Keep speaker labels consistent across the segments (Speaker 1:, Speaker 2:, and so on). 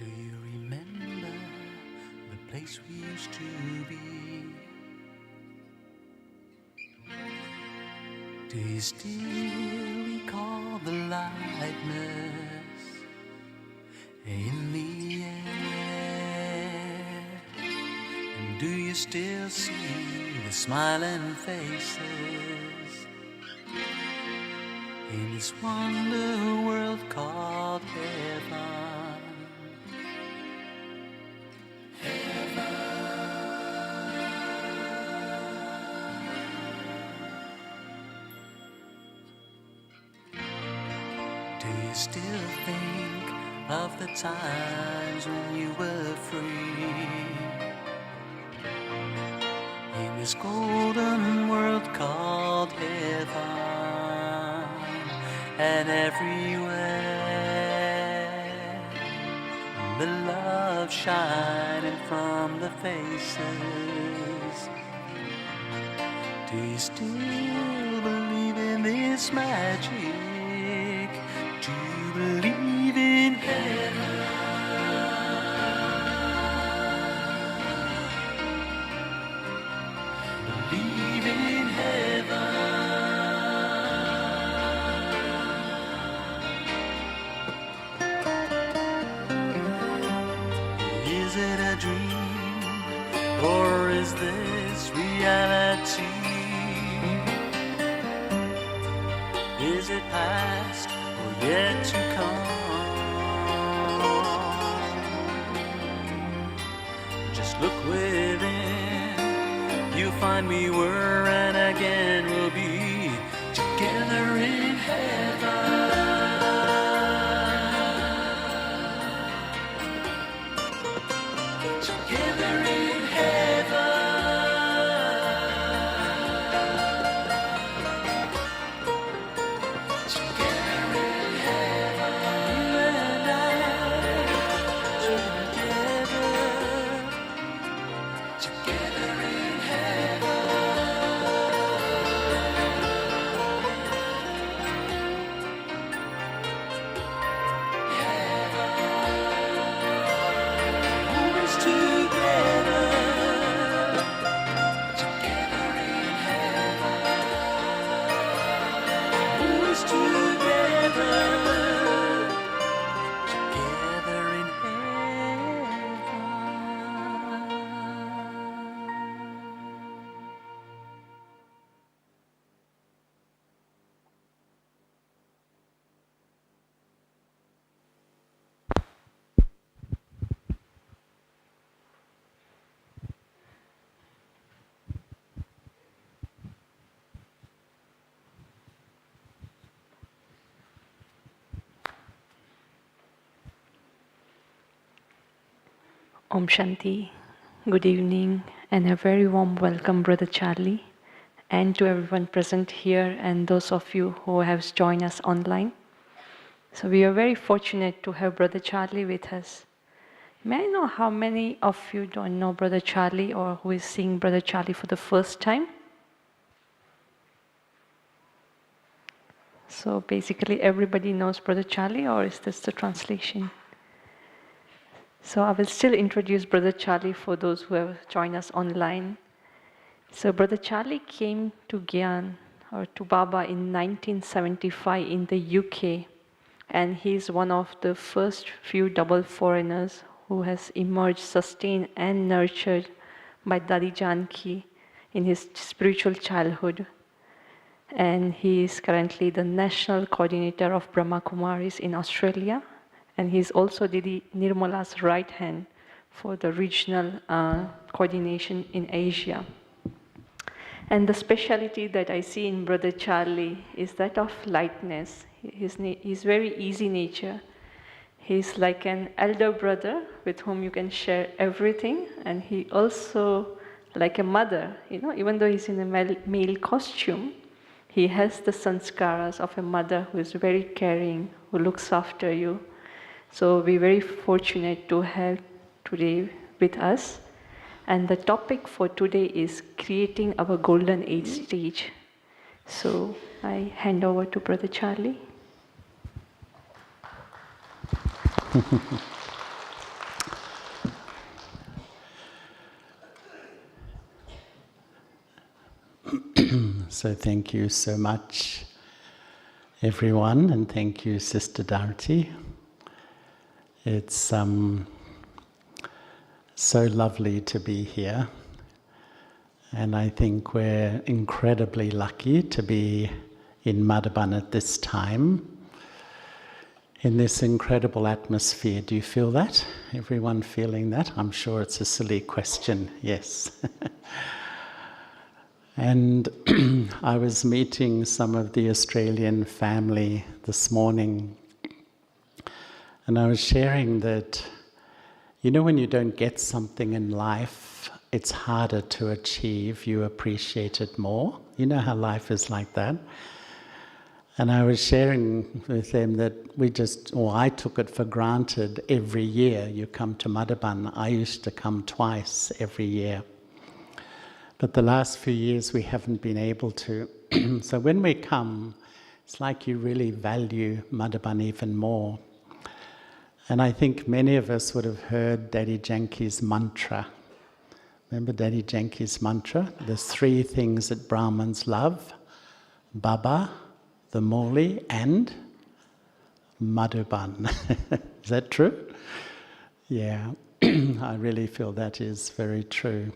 Speaker 1: Do you remember the place we used to be? Do you still recall the lightness in the air? And do you still see the smiling faces in this wonder world called heaven? Do you still think of the times when you were free in this golden world called heaven? And everywhere the love shining from the faces. Do you still believe in this magic? Do you believe in heaven? Believe in heaven. Is it a dream or is this reality? Is it past or yet to come? Just look within, you'll find we were and again we'll be together in heaven. Together in heaven.
Speaker 2: Om Shanti, good evening, and a very warm welcome, Brother Charlie, and to everyone present here and those of you who have joined us online. So we are very fortunate to have Brother Charlie with us. May I know how many of you don't know Brother Charlie or who is seeing Brother Charlie for the first time? So basically everybody knows Brother Charlie, or is this the translation? So I will still introduce Brother Charlie for those who have joined us online. So Brother Charlie came to Gyan or to Baba in 1975 in the UK, and he's one of the first few double foreigners who has emerged, sustained and nurtured by Dadi Janki in his spiritual childhood. And he is currently the national coordinator of Brahma Kumaris in Australia. And he's also Didi Nirmala's right hand for the regional coordination in Asia. And the speciality that I see in Brother Charlie is that of lightness. He's very easy nature. He's like an elder brother with whom you can share everything. And he also, like a mother, even though he's in a male costume, he has the sanskaras of a mother who is very caring, who looks after you. So we're very fortunate to have today with us. And the topic for today is creating our golden age stage. So I hand over to Brother Charlie.
Speaker 3: So thank you so much, everyone, and thank you, Sister Darti. It's so lovely to be here, and I think we're incredibly lucky to be in Madhaban at this time, in this incredible atmosphere. Do you feel that? Everyone feeling that? I'm sure it's a silly question, yes. And I was meeting some of the Australian family this morning, and I was sharing that, you know, when you don't get something in life, it's harder to achieve, you appreciate it more. You know how life is like that? And I was sharing with them that I took it for granted every year you come to Madhaban. I used to come twice every year. But the last few years we haven't been able to. So when we come, it's like you really value Madhaban even more. And I think many of us would have heard Daddy Janki's mantra. Remember Daddy Janki's mantra? There's 3 things that Brahmins love: Baba, the Murli, and Madhaban. Is that true? Yeah, I really feel that is very true.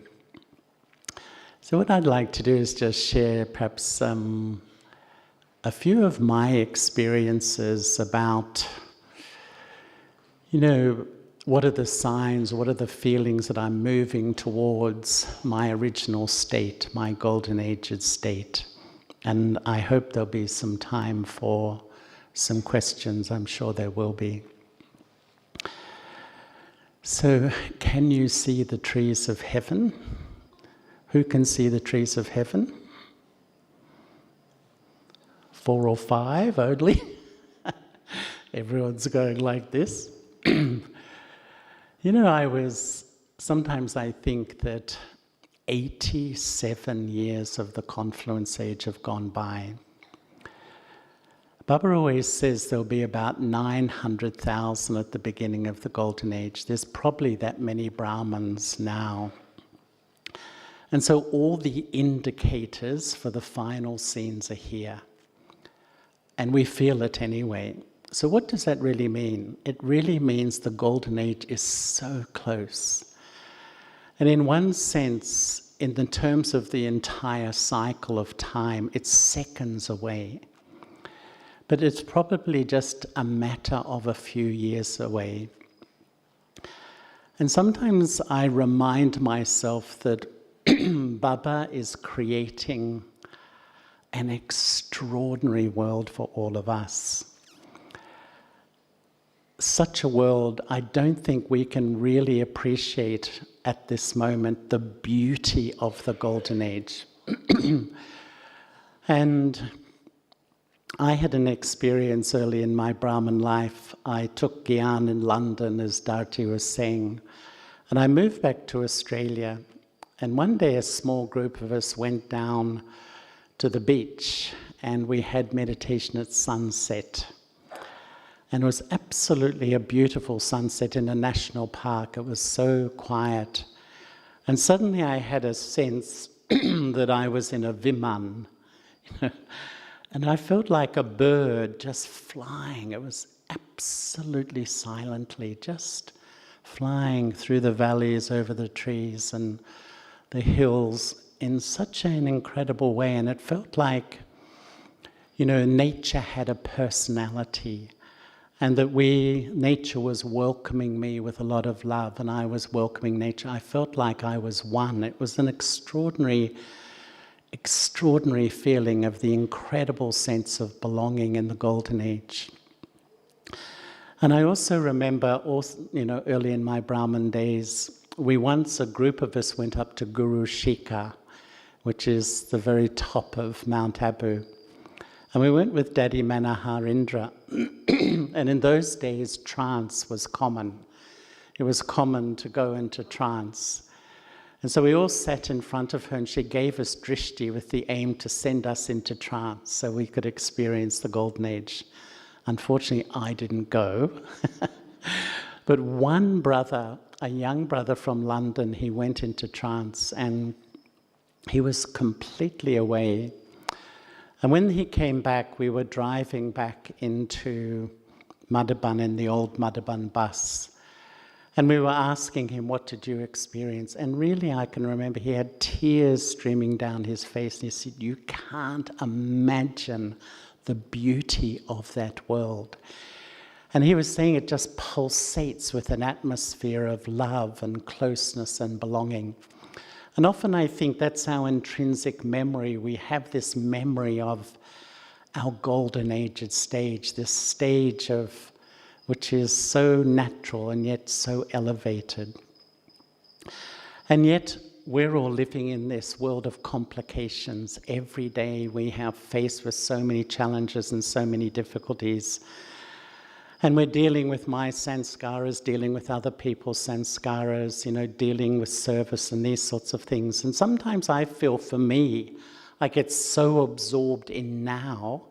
Speaker 3: So what I'd like to do is just share perhaps a few of my experiences about, you know, what are the signs, what are the feelings that I'm moving towards my original state, my golden aged state. And I hope there'll be some time for some questions. I'm sure there will be. So, can you see the trees of heaven? Who can see the trees of heaven? 4 or 5 only? Everyone's going like this. You know, sometimes I think that 87 years of the confluence age have gone by. Baba always says there'll be about 900,000 at the beginning of the Golden Age. There's probably that many Brahmins now. And so all the indicators for the final scenes are here. And we feel it anyway. So what does that really mean? It really means the Golden Age is so close. And in one sense, in the terms of the entire cycle of time, it's seconds away. But it's probably just a matter of a few years away. And sometimes I remind myself that Baba is creating an extraordinary world for all of us. Such a world, I don't think we can really appreciate at this moment the beauty of the Golden Age. And I had an experience early in my Brahmin life. I took Gyan in London, as Darti was saying, and I moved back to Australia. And one day a small group of us went down to the beach and we had meditation at sunset. And it was absolutely a beautiful sunset in a national park. It was so quiet. And suddenly I had a sense that I was in a viman. And I felt like a bird just flying. It was absolutely silently, just flying through the valleys, over the trees and the hills in such an incredible way. And it felt like, you know, nature had a personality, and that nature was welcoming me with a lot of love, and I was welcoming nature. I felt like I was one. It was an extraordinary feeling of the incredible sense of belonging in the Golden Age. And I also remember, early in my Brahmin days, a group of us went up to Guru Shikha, which is the very top of Mount Abu. And we went with Daddy Manohar Indra. And in those days, trance was common. It was common to go into trance. And so we all sat in front of her, and she gave us drishti with the aim to send us into trance so we could experience the Golden Age. Unfortunately, I didn't go. But one brother, a young brother from London, he went into trance, and he was completely away. And when he came back, we were driving back into Madhaban in the old Madhaban bus. And we were asking him, what did you experience? And really, I can remember he had tears streaming down his face. And he said, you can't imagine the beauty of that world. And he was saying it just pulsates with an atmosphere of love and closeness and belonging. And often I think that's our intrinsic memory. We have this memory of our golden age stage, this stage of which is so natural and yet so elevated. And yet we're all living in this world of complications. Every day we have faced with so many challenges and so many difficulties. And we're dealing with my sanskaras, dealing with other people's sanskaras, dealing with service and these sorts of things. And sometimes I feel, for me, I get so absorbed in now,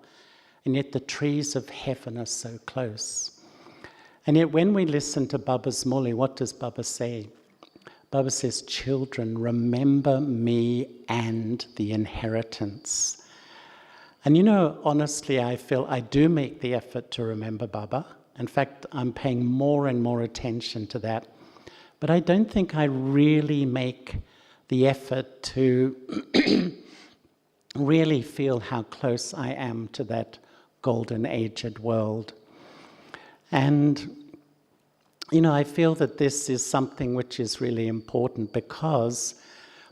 Speaker 3: and yet the trees of heaven are so close. And yet when we listen to Baba's Murli, what does Baba say? Baba says, children, remember me and the inheritance. And honestly, I feel I do make the effort to remember Baba. In fact, I'm paying more and more attention to that. But I don't think I really make the effort to really feel how close I am to that golden aged world. And, I feel that this is something which is really important because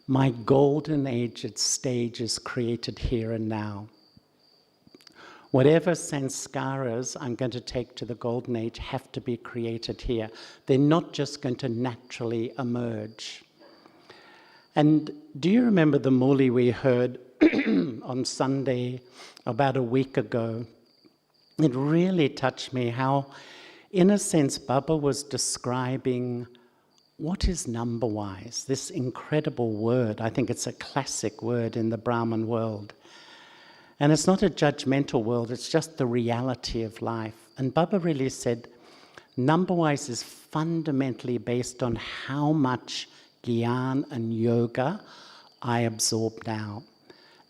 Speaker 3: my golden aged stage is created here and now. Whatever sanskaras I'm going to take to the golden age have to be created here. They're not just going to naturally emerge. And do you remember the Murli we heard on Sunday about a week ago? It really touched me how, in a sense, Baba was describing what is number-wise, this incredible word. I think it's a classic word in the Brahman world. And it's not a judgmental world, it's just the reality of life. And Baba really said, number-wise is fundamentally based on how much Gyan and yoga I absorb now.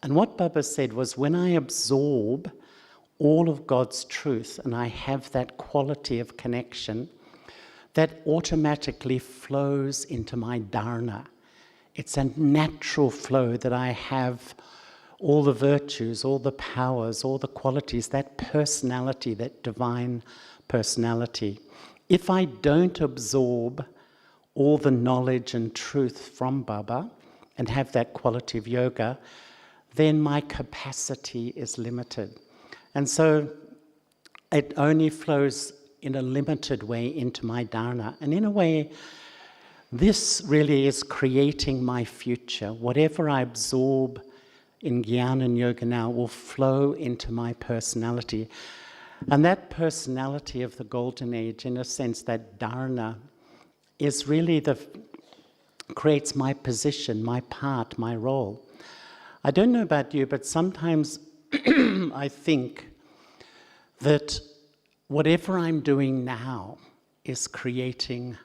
Speaker 3: And what Baba said was, when I absorb all of God's truth and I have that quality of connection, that automatically flows into my dharana. It's a natural flow that I have all the virtues, all the powers, all the qualities, that personality, that divine personality. If I don't absorb all the knowledge and truth from Baba and have that quality of yoga, then my capacity is limited. And so it only flows in a limited way into my dharana. And in a way, this really is creating my future. Whatever I absorb in Gyan and Yoga now will flow into my personality. And that personality of the Golden Age, in a sense, that dharana, is really creates my position, my part, my role. I don't know about you, but sometimes I think that whatever I'm doing now is creating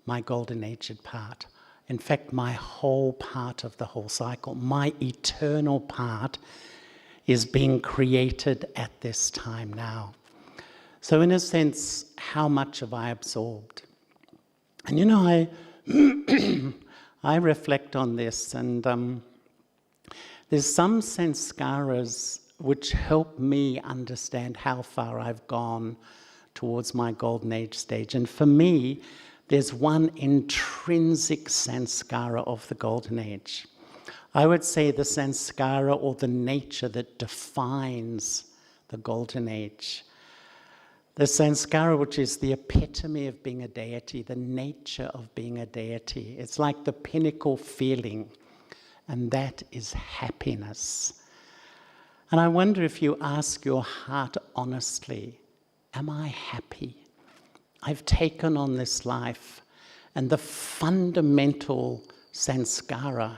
Speaker 3: my Golden Aged part. In fact, my whole part of the whole cycle, my eternal part, is being created at this time now. So in a sense, how much have I absorbed? And I reflect on this, and there's some sanskaras which help me understand how far I've gone towards my Golden Age stage. And for me, there's one intrinsic sanskara of the Golden Age. I would say the sanskara, or the nature that defines the Golden Age. The sanskara, which is the epitome of being a deity, the nature of being a deity. It's like the pinnacle feeling, and that is happiness. And I wonder if you ask your heart honestly, am I happy? I've taken on this life, and the fundamental sanskara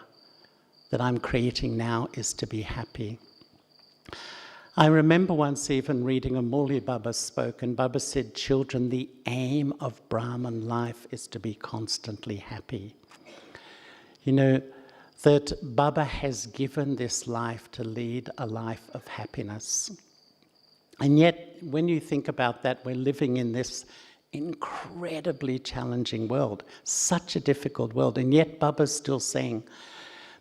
Speaker 3: that I'm creating now is to be happy. I remember once even reading a Murli Baba spoke, and Baba said, children, the aim of Brahman life is to be constantly happy. that Baba has given this life to lead a life of happiness. And yet, when you think about that, we're living in this incredibly challenging world, such a difficult world, and yet Baba's still saying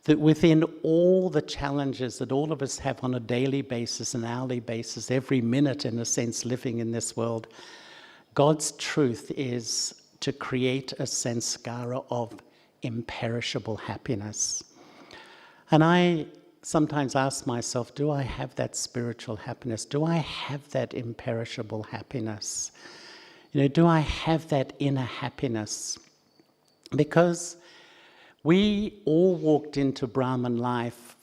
Speaker 3: that within all the challenges that all of us have on a daily basis, an hourly basis, every minute in a sense living in this world, God's truth is to create a sanskara of imperishable happiness. And I sometimes ask myself, do I have that spiritual happiness? Do I have that imperishable happiness? Do I have that inner happiness? Because we all walked into Brahman life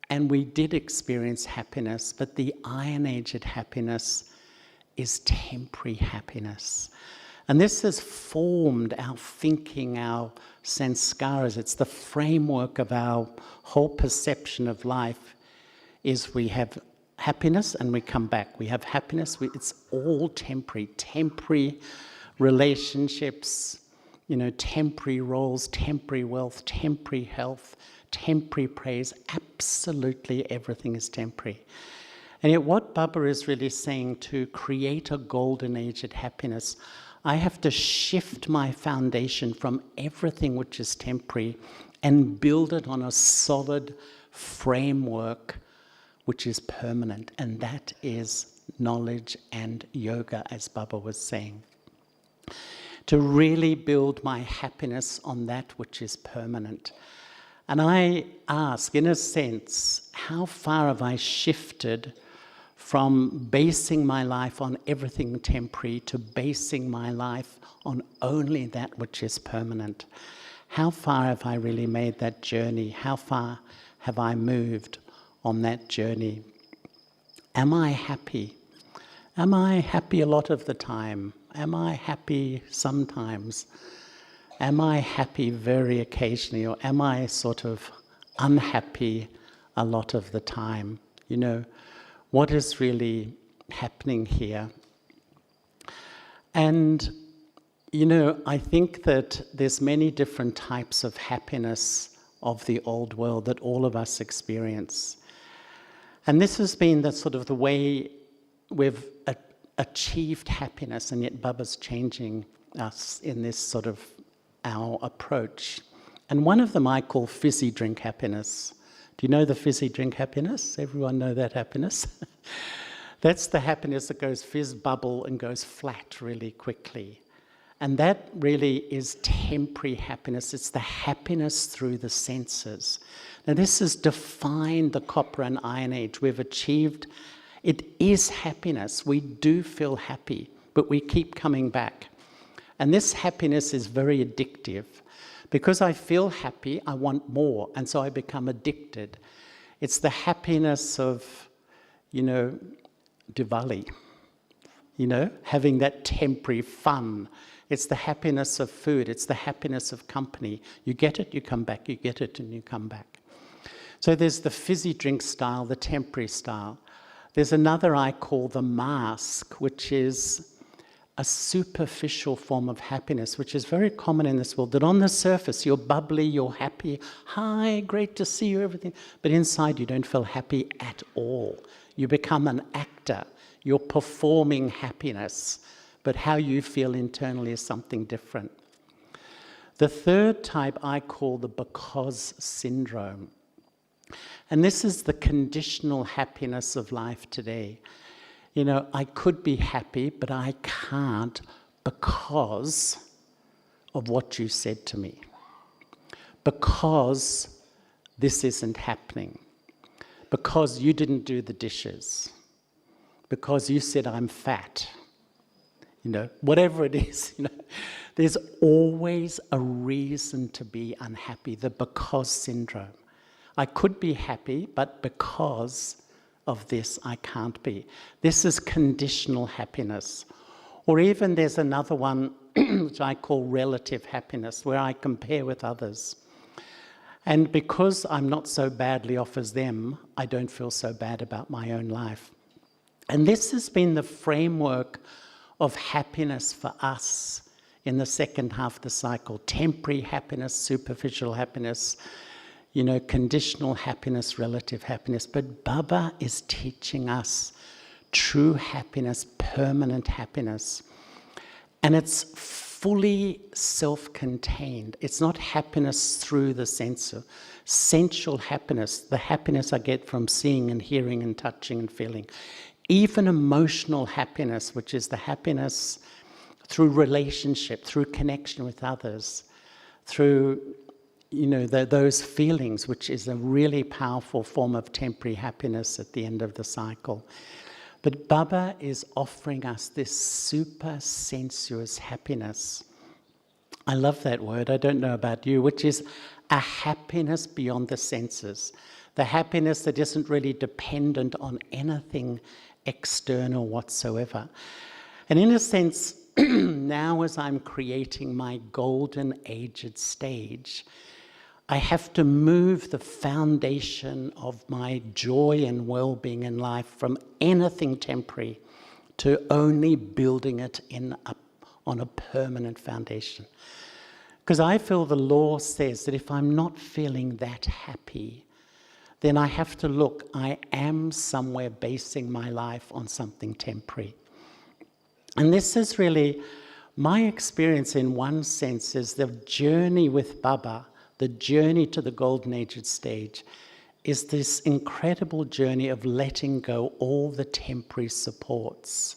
Speaker 3: and we did experience happiness, but the iron-aged happiness is temporary happiness. And this has formed our thinking, our sanskaras. It's the framework of our whole perception of life, is we have happiness and we come back. We have happiness, it's all temporary. Temporary relationships, temporary roles, temporary wealth, temporary health, temporary praise. Absolutely everything is temporary. And yet what Baba is really saying, to create a golden aged happiness, I have to shift my foundation from everything which is temporary and build it on a solid framework which is permanent. And that is knowledge and yoga, as Baba was saying. To really build my happiness on that which is permanent. And I ask, in a sense, how far have I shifted from basing my life on everything temporary to basing my life on only that which is permanent? How far have I really made that journey? How far have I moved on that journey? Am I happy? Am I happy a lot of the time? Am I happy sometimes? Am I happy very occasionally, or am I sort of unhappy a lot of the time? What is really happening here? And, I think that there's many different types of happiness of the old world that all of us experience. And this has been the way we've achieved happiness, and yet Baba's changing us in this sort of our approach. And one of them I call fizzy drink happiness. Do you know the fizzy drink happiness? Everyone know that happiness? That's the happiness that goes fizz bubble and goes flat really quickly. And that really is temporary happiness. It's the happiness through the senses. Now this has defined the copper and iron age. We've achieved, it is happiness. We do feel happy, but we keep coming back. And this happiness is very addictive. Because I feel happy, I want more, and so I become addicted. It's the happiness of, Diwali, having that temporary fun. It's the happiness of food. It's the happiness of company. You get it, you come back. You get it, and you come back. So there's the fizzy drink style, the temporary style. There's another I call the mask, which is a superficial form of happiness, which is very common in this world, that on the surface you're bubbly, you're happy, hi, great to see you, everything, but inside you don't feel happy at all. You become an actor. You're performing happiness, but how you feel internally is something different. The third type I call the because syndrome. And this is the conditional happiness of life today. I could be happy, but I can't because of what you said to me. Because this isn't happening. Because you didn't do the dishes. Because you said I'm fat. Whatever it is, there's always a reason to be unhappy, the because syndrome. I could be happy, but because of this, I can't be. This is conditional happiness. Or even there's another one which I call relative happiness, where I compare with others. And because I'm not so badly off as them, I don't feel so bad about my own life. And this has been the framework of happiness for us in the second half of the cycle. Temporary happiness, superficial happiness, conditional happiness, relative happiness. But Baba is teaching us true happiness, permanent happiness. And it's fully self-contained. It's not happiness through the senses. Sensual happiness, the happiness I get from seeing and hearing and touching and feeling. Even emotional happiness, which is the happiness through relationship, through connection with others, through those feelings, which is a really powerful form of temporary happiness at the end of the cycle. But Baba is offering us this super sensuous happiness. I love that word, I don't know about you, which is a happiness beyond the senses. The happiness that isn't really dependent on anything external whatsoever. And in a sense, now as I'm creating my golden aged stage, I have to move the foundation of my joy and well-being in life from anything temporary to only building it on a permanent foundation. Because I feel the law says that if I'm not feeling that happy, then I have to look, I am somewhere basing my life on something temporary. And this is really, my experience in one sense is the journey with Baba, the journey to the golden aged stage, is this incredible journey of letting go all the temporary supports.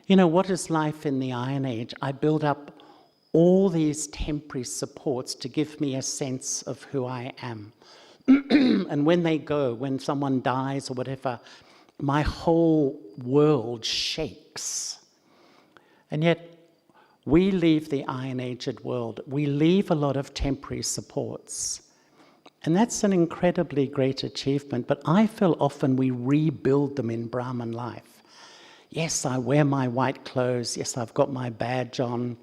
Speaker 3: What is life in the Iron Age? I build up all these temporary supports to give me a sense of who I am. And when they go, when someone dies or whatever, my whole world shakes. And yet, we leave the Iron Aged world. We leave a lot of temporary supports. And that's an incredibly great achievement, but I feel often we rebuild them in Brahman life. Yes, I wear my white clothes. Yes, I've got my badge on.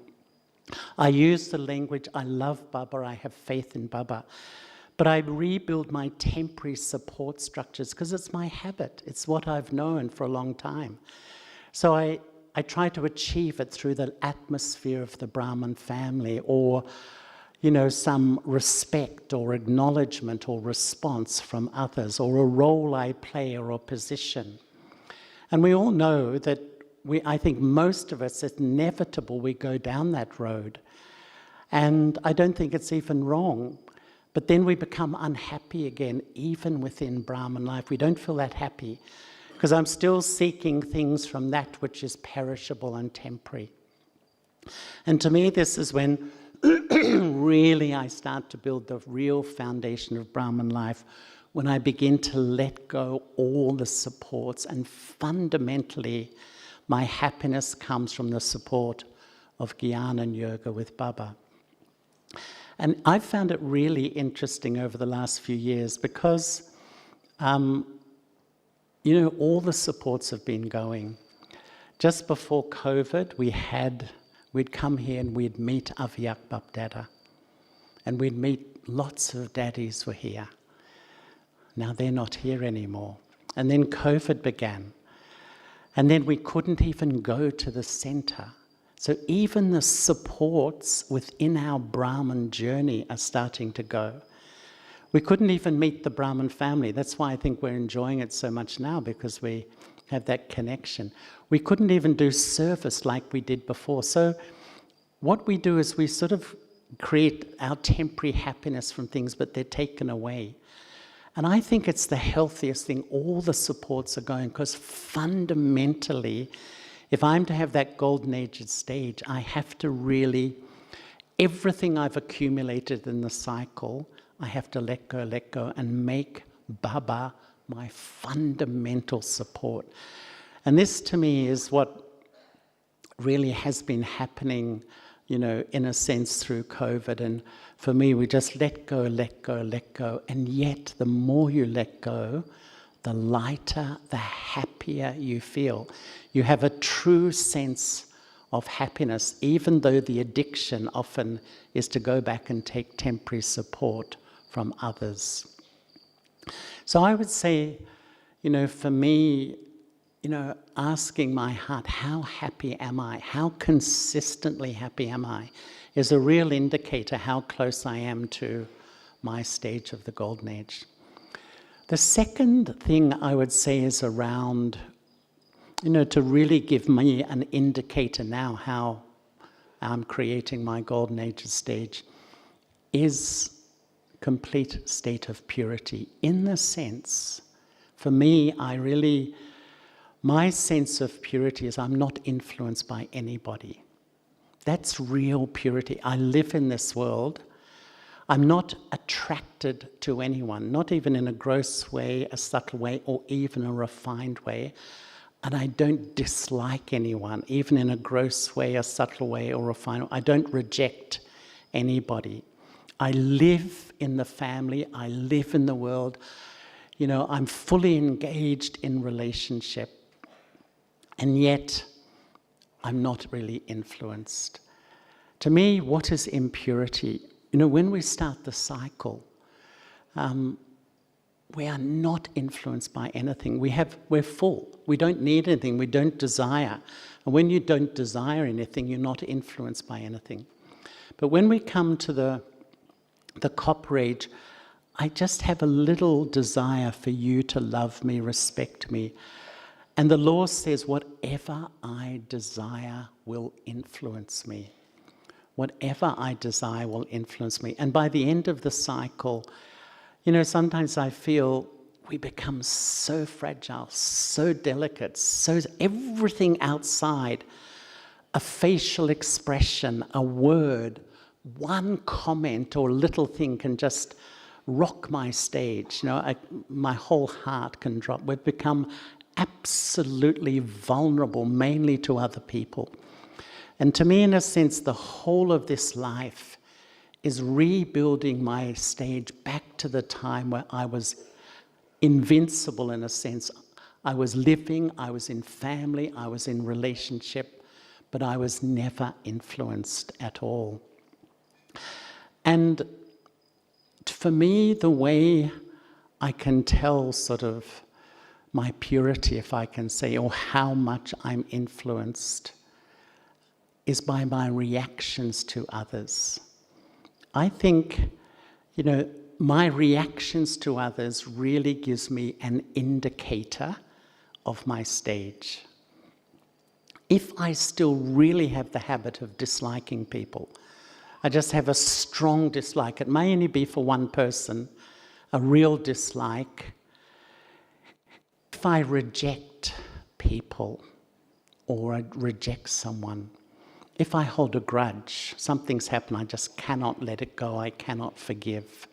Speaker 3: I use the language, I love Baba, I have faith in Baba. But I rebuild my temporary support structures because it's my habit. It's what I've known for a long time. So I try to achieve it through the atmosphere of the Brahman family, or some respect or acknowledgement or response from others, or a role I play or a position. And we all know that I think most of us, it's inevitable we go down that road. And I don't think it's even wrong. But then we become unhappy again, even within Brahman life. We don't feel that happy, because I'm still seeking things from that which is perishable and temporary. And to me, this is when really I start to build the real foundation of Brahman life, when I begin to let go all the supports, and fundamentally my happiness comes from the support of Gyan and Yoga with Baba. And I've found it really interesting over the last few years because, all the supports have been going. Just before COVID, we'd come here and we'd meet Avyak Bap Dada. And we'd meet lots of daddies were here. Now they're not here anymore. And then COVID began. And then we couldn't even go to the center. So even the supports within our Brahman journey are starting to go. We couldn't even meet the Brahman family. That's why I think we're enjoying it so much now, because we have that connection. We couldn't even do service like we did before. So what we do is we sort of create our temporary happiness from things, but they're taken away. And I think it's the healthiest thing. All the supports are going, because fundamentally, if I'm to have that golden aged stage, I have to really, everything I've accumulated in the cycle, I have to let go, and make Baba my fundamental support. And this to me is what really has been happening, in a sense through COVID. And for me, we just let go. And yet, the more you let go, the lighter, the happier you feel. You have a true sense of happiness, even though the addiction often is to go back and take temporary support from others. So I would say, for me, asking my heart, how happy am I? How consistently happy am I? Is a real indicator how close I am to my stage of the Golden Age. The second thing I would say is around, to really give me an indicator now how I'm creating my Golden Age stage, is complete state of purity. In the sense, for me, my sense of purity is I'm not influenced by anybody. That's real purity. I live in this world. I'm not attracted to anyone, not even in a gross way, a subtle way, or even a refined way. And I don't dislike anyone, even in a gross way, a subtle way, or refined way. I don't reject anybody. I live in the family. I live in the world. I'm fully engaged in relationship. And yet, I'm not really influenced. To me, what is impurity? When we start the cycle, we are not influenced by anything. We're full. We don't need anything. We don't desire. And when you don't desire anything, you're not influenced by anything. But when we come to the Copper Age, I just have a little desire for you to love me, respect me. And the law says, whatever I desire will influence me. Whatever I desire will influence me. And by the end of the cycle, sometimes I feel we become so fragile, so delicate, so everything outside, a facial expression, a word, one comment or little thing can just rock my stage. My whole heart can drop. We've become absolutely vulnerable, mainly to other people. And to me, in a sense, the whole of this life is rebuilding my stage back to the time where I was invincible, in a sense. I was living, I was in family, I was in relationship, but I was never influenced at all. And for me, the way I can tell sort of my purity, if I can say, or how much I'm influenced, is by my reactions to others. I think, my reactions to others really gives me an indicator of my stage. If I still really have the habit of disliking people, I just have a strong dislike. It may only be for one person, a real dislike. If I reject people or I reject someone, if I hold a grudge, something's happened, I just cannot let it go, I cannot forgive,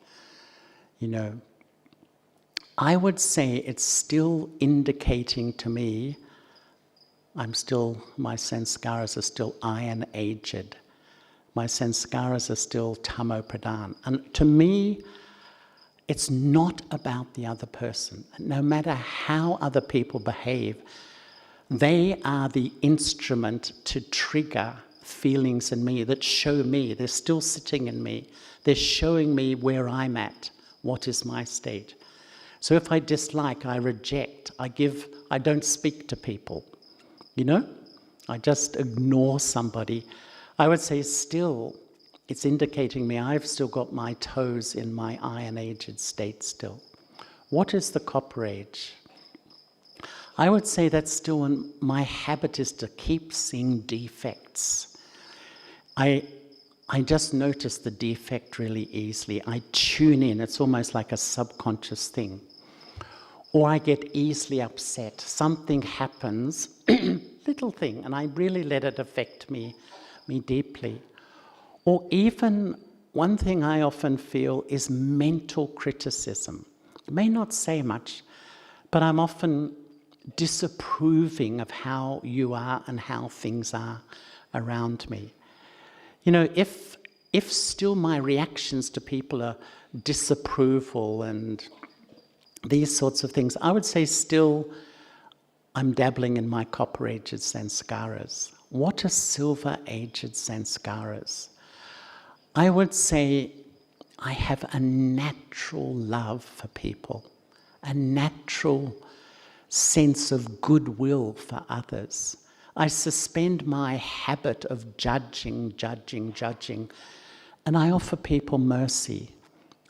Speaker 3: I would say it's still indicating to me, my sanskaras are still iron aged. My sanskaras are still tamo pradhan. And to me, it's not about the other person. No matter how other people behave, they are the instrument to trigger feelings in me that show me, they're still sitting in me. They're showing me where I'm at, what is my state. So if I dislike, I reject, I don't speak to people, I just ignore somebody. I would say still, it's indicating me I've still got my toes in my iron-aged state still. What is the Copper Age? I would say that's still when my habit is to keep seeing defects. I just notice the defect really easily. I tune in. It's almost like a subconscious thing. Or I get easily upset. Something happens, little thing, and I really let it affect me deeply. Or even one thing I often feel is mental criticism. It may not say much, but I'm often disapproving of how you are and how things are around me. If still my reactions to people are disapproval and these sorts of things, I would say still I'm dabbling in my copper-aged sanskaras. What are silver-aged sanskaras? I would say I have a natural love for people, a natural sense of goodwill for others. I suspend my habit of judging, and I offer people mercy.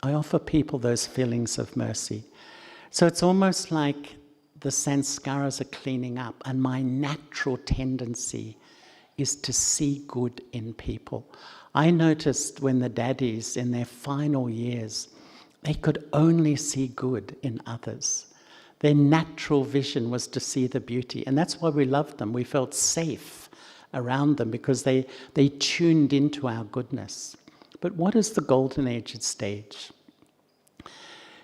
Speaker 3: I offer people those feelings of mercy. So it's almost like the sanskaras are cleaning up, and my natural tendency is to see good in people. I noticed when the daddies in their final years, they could only see good in others. Their natural vision was to see the beauty, and that's why we loved them. We felt safe around them because they tuned into our goodness. But what is the golden aged stage?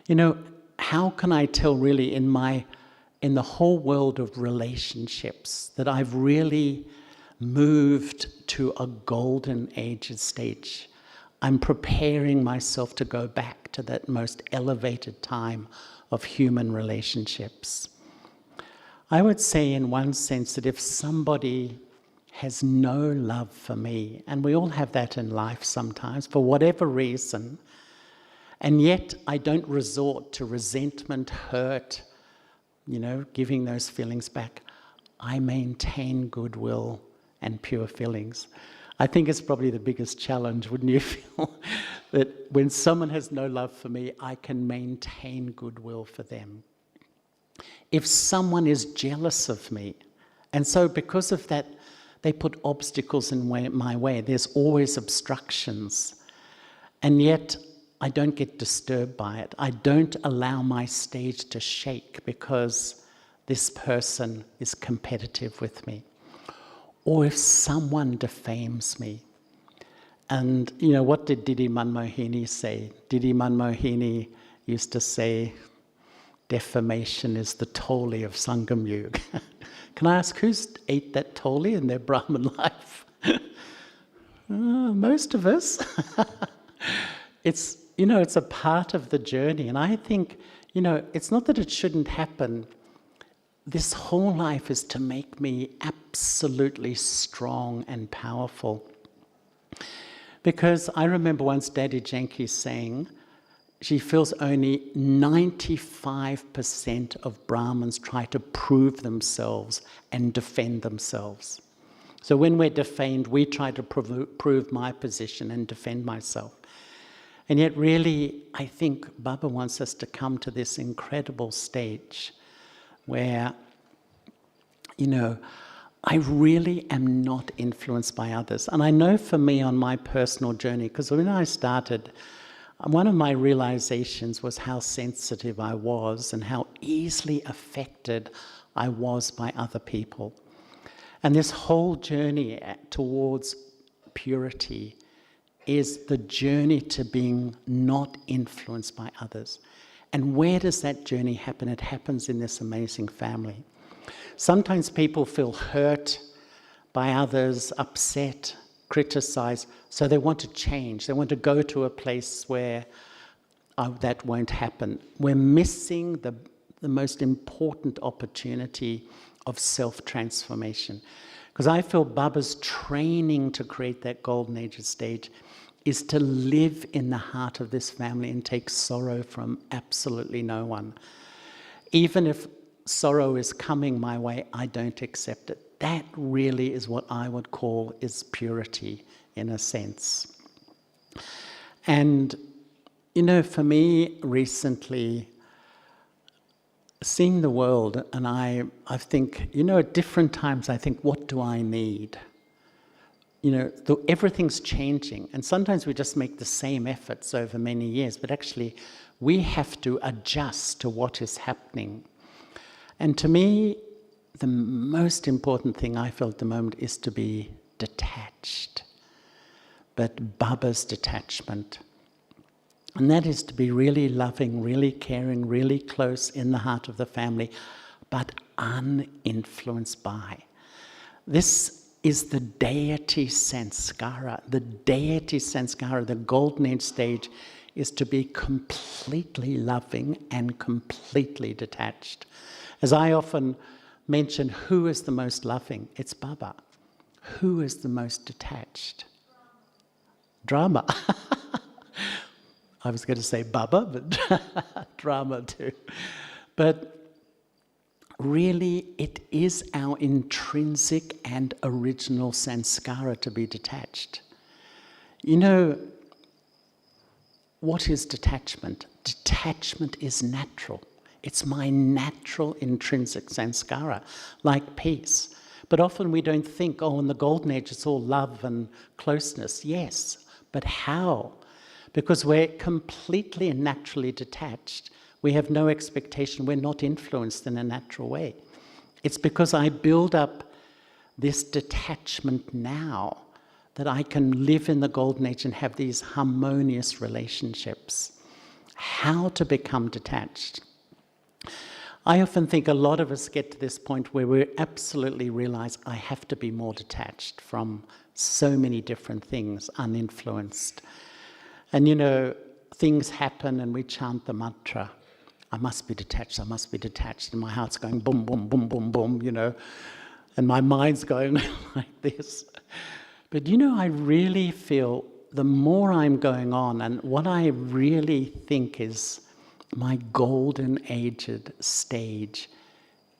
Speaker 3: You know, how can I tell really in the whole world of relationships that I've really moved to a golden aged stage? I'm preparing myself to go back to that most elevated time of human relationships. I would say in one sense that if somebody has no love for me, and we all have that in life sometimes, for whatever reason, and yet I don't resort to resentment, hurt, giving those feelings back, I maintain goodwill and pure feelings. I think it's probably the biggest challenge, wouldn't you feel? That when someone has no love for me, I can maintain goodwill for them. If someone is jealous of me, and so because of that, they put obstacles in my way, there's always obstructions, and yet I don't get disturbed by it. I don't allow my stage to shake because this person is competitive with me. Or if someone defames me. And, what did Didi Manmohini say? Didi Manmohini used to say, defamation is the toli of Sangam Yuga. Can I ask who's ate that toli in their Brahman life? Most of us. It's a part of the journey. And I think, it's not that it shouldn't happen. This whole life is to make me absolutely strong and powerful. Because I remember once Daddy Janki saying, she feels only 95% of Brahmins try to prove themselves and defend themselves. So when we're defamed, we try to prove my position and defend myself. And yet really, I think Baba wants us to come to this incredible stage where, I really am not influenced by others. And I know for me on my personal journey, because when I started, one of my realizations was how sensitive I was and how easily affected I was by other people. And this whole journey towards purity is the journey to being not influenced by others. And where does that journey happen? It happens in this amazing family. Sometimes people feel hurt by others, upset, criticized, so they want to change. They want to go to a place where that won't happen. We're missing the most important opportunity of self-transformation. Because I feel Baba's training to create that golden age stage is to live in the heart of this family and take sorrow from absolutely no one. Even if sorrow is coming my way, I don't accept it. That really is what I would call is purity, in a sense. And, for me recently, seeing the world, and I think, at different times I think, what do I need? Everything's changing, and sometimes we just make the same efforts over many years, but actually we have to adjust to what is happening. And to me, the most important thing I feel at the moment is to be detached, but Baba's detachment. And that is to be really loving, really caring, really close in the heart of the family, but uninfluenced by. This is the deity sanskara. The deity sanskara, the golden age stage, is to be completely loving and completely detached. As I often mention, who is the most loving? It's Baba. Who is the most detached? Drama. I was going to say Baba, but drama too. But really, it is our intrinsic and original sanskara to be detached. what is detachment? Detachment is natural. It's my natural intrinsic sanskara, like peace. But often we don't think, oh, in the Golden Age it's all love and closeness. Yes, but how? Because we're completely and naturally detached. We have no expectation. We're not influenced in a natural way. It's because I build up this detachment now that I can live in the Golden Age and have these harmonious relationships. How to become detached? I often think a lot of us get to this point where we absolutely realize I have to be more detached from so many different things, uninfluenced. And you know, things happen and we chant the mantra. I must be detached, I must be detached. And my heart's going boom, boom, boom, boom, boom, you know. And my mind's going like this. But you know, I really feel the more I'm going on, and what I really think is my golden aged stage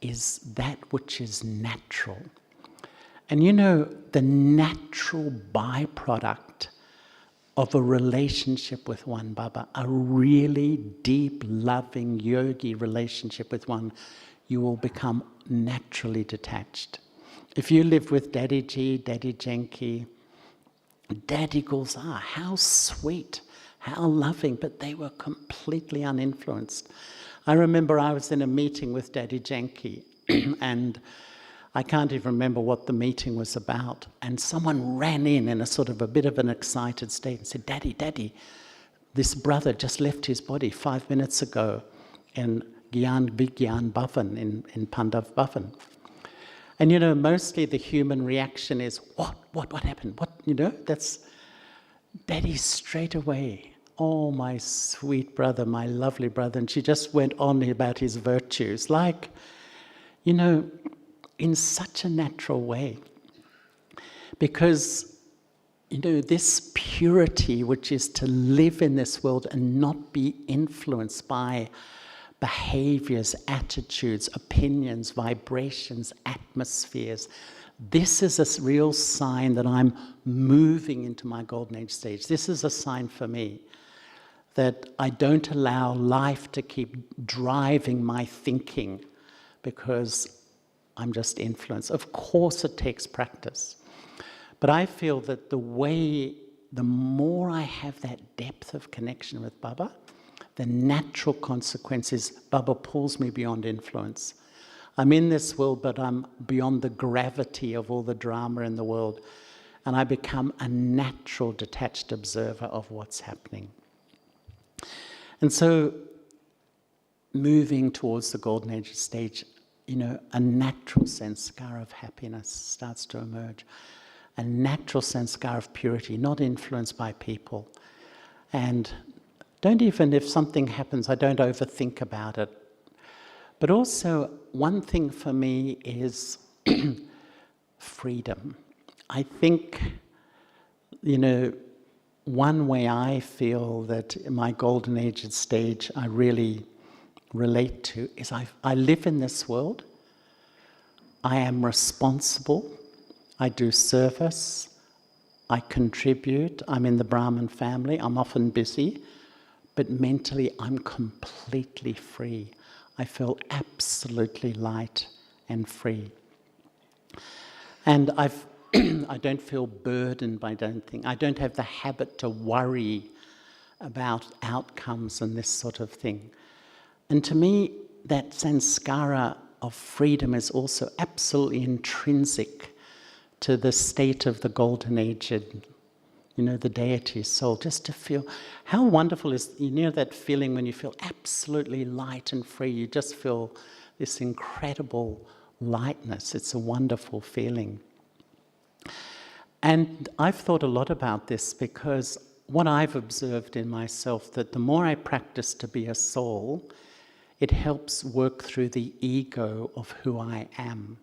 Speaker 3: is that which is natural. And you know, the natural byproduct of a relationship with one Baba, a really deep, loving, yogi relationship with one, you will become naturally detached. If you live with Daddy Ji, Daddy Janki, Daddy Gulzar, how sweet, how loving, but they were completely uninfluenced. I remember I was in a meeting with Daddy Janki, and I can't even remember what the meeting was about, and someone ran in a sort of a bit of an excited state and said, Daddy, Daddy, this brother just left his body 5 minutes ago in Big Gyan Bhavan, in Pandav Bhavan. And you know, mostly the human reaction is, what happened? What, you know, that's Daddy straight away. Oh, my sweet brother, my lovely brother. And she just went on about his virtues, like, you know, in such a natural way. Because, you know, this purity, which is to live in this world and not be influenced by behaviors, attitudes, opinions, vibrations, atmospheres. This is a real sign that I'm moving into my Golden Age stage. This is a sign for me that I don't allow life to keep driving my thinking because I'm just influenced. Of course it takes practice. But I feel that the more I have that depth of connection with Baba, the natural consequence is Baba pulls me beyond influence. I'm in this world, but I'm beyond the gravity of all the drama in the world. And I become a natural, detached observer of what's happening. And so, moving towards the Golden Age stage, you know, a natural sanskara of happiness starts to emerge. A natural sanskara of purity, not influenced by people. And don't even, if something happens, I don't overthink about it. But also, one thing for me is freedom. I think, you know, one way I feel that in my Golden Age stage I really relate to is I live in this world, I am responsible, I do service, I contribute, I'm in the Brahmin family, I'm often busy, but mentally I'm completely free. I feel absolutely light and free. And I don't feel burdened by anything. I don't have the habit to worry about outcomes and this sort of thing. And to me, that sanskara of freedom is also absolutely intrinsic to the state of the Golden Age, you know, the deity's soul, just to feel how wonderful is, you know, that feeling when you feel absolutely light and free. You just feel this incredible lightness. It's a wonderful feeling. And I've thought a lot about this because what I've observed in myself, that the more I practice to be a soul, it helps work through the ego of who I am.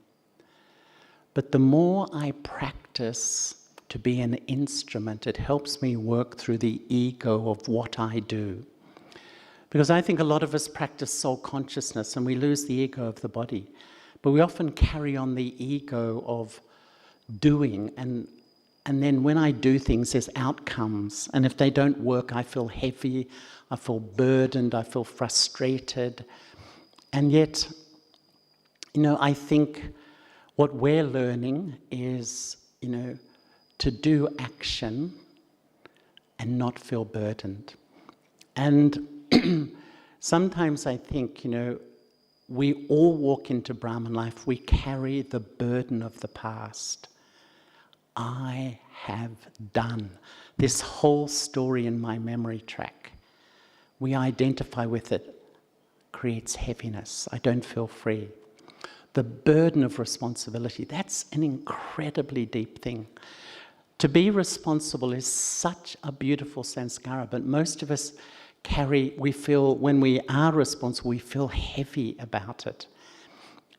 Speaker 3: But the more I practice to be an instrument, it helps me work through the ego of what I do. Because I think a lot of us practice soul consciousness and we lose the ego of the body. But we often carry on the ego of doing, and And then when I do things, there's outcomes. And if they don't work, I feel heavy, I feel burdened, I feel frustrated. And yet, I think what we're learning is, to do action and not feel burdened. And sometimes I think, we all walk into Brahman life, we carry the burden of the past. I have done this whole story in my memory track. We identify with it, creates heaviness. I don't feel free. The burden of responsibility, that's an incredibly deep thing. To be responsible is such a beautiful sanskara, but most of us we feel, when we are responsible, we feel heavy about it.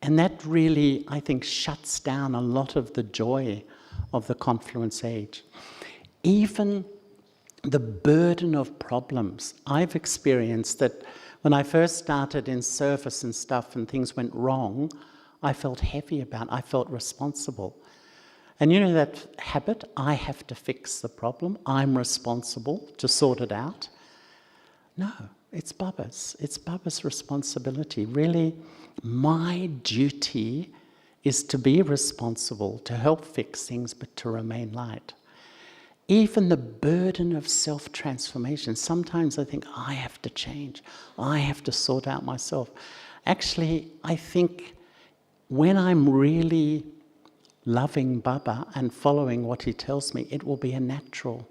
Speaker 3: And that really, I think, shuts down a lot of the joy of the confluence age. Even the burden of problems. I've experienced that when I first started in service and stuff and things went wrong, I felt heavy about it. I felt responsible. And that habit, I have to fix the problem. I'm responsible to sort it out. No, it's Baba's. It's Baba's responsibility. Really, my duty is to be responsible, to help fix things, but to remain light. Even the burden of self-transformation. Sometimes I think, I have to change. I have to sort out myself. Actually, I think when I'm really loving Baba and following what he tells me, it will be a natural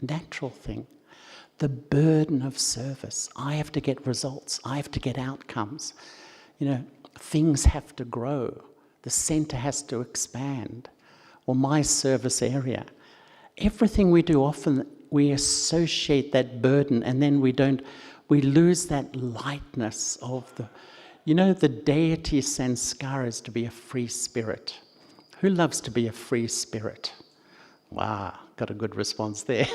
Speaker 3: thing. The burden of service. I have to get results. I have to get outcomes. Things have to grow. The centre has to expand. Or my service area. Everything we do, often we associate that burden, and then we lose that lightness of the deity sanskara is to be a free spirit. Who loves to be a free spirit? Wow, got a good response there.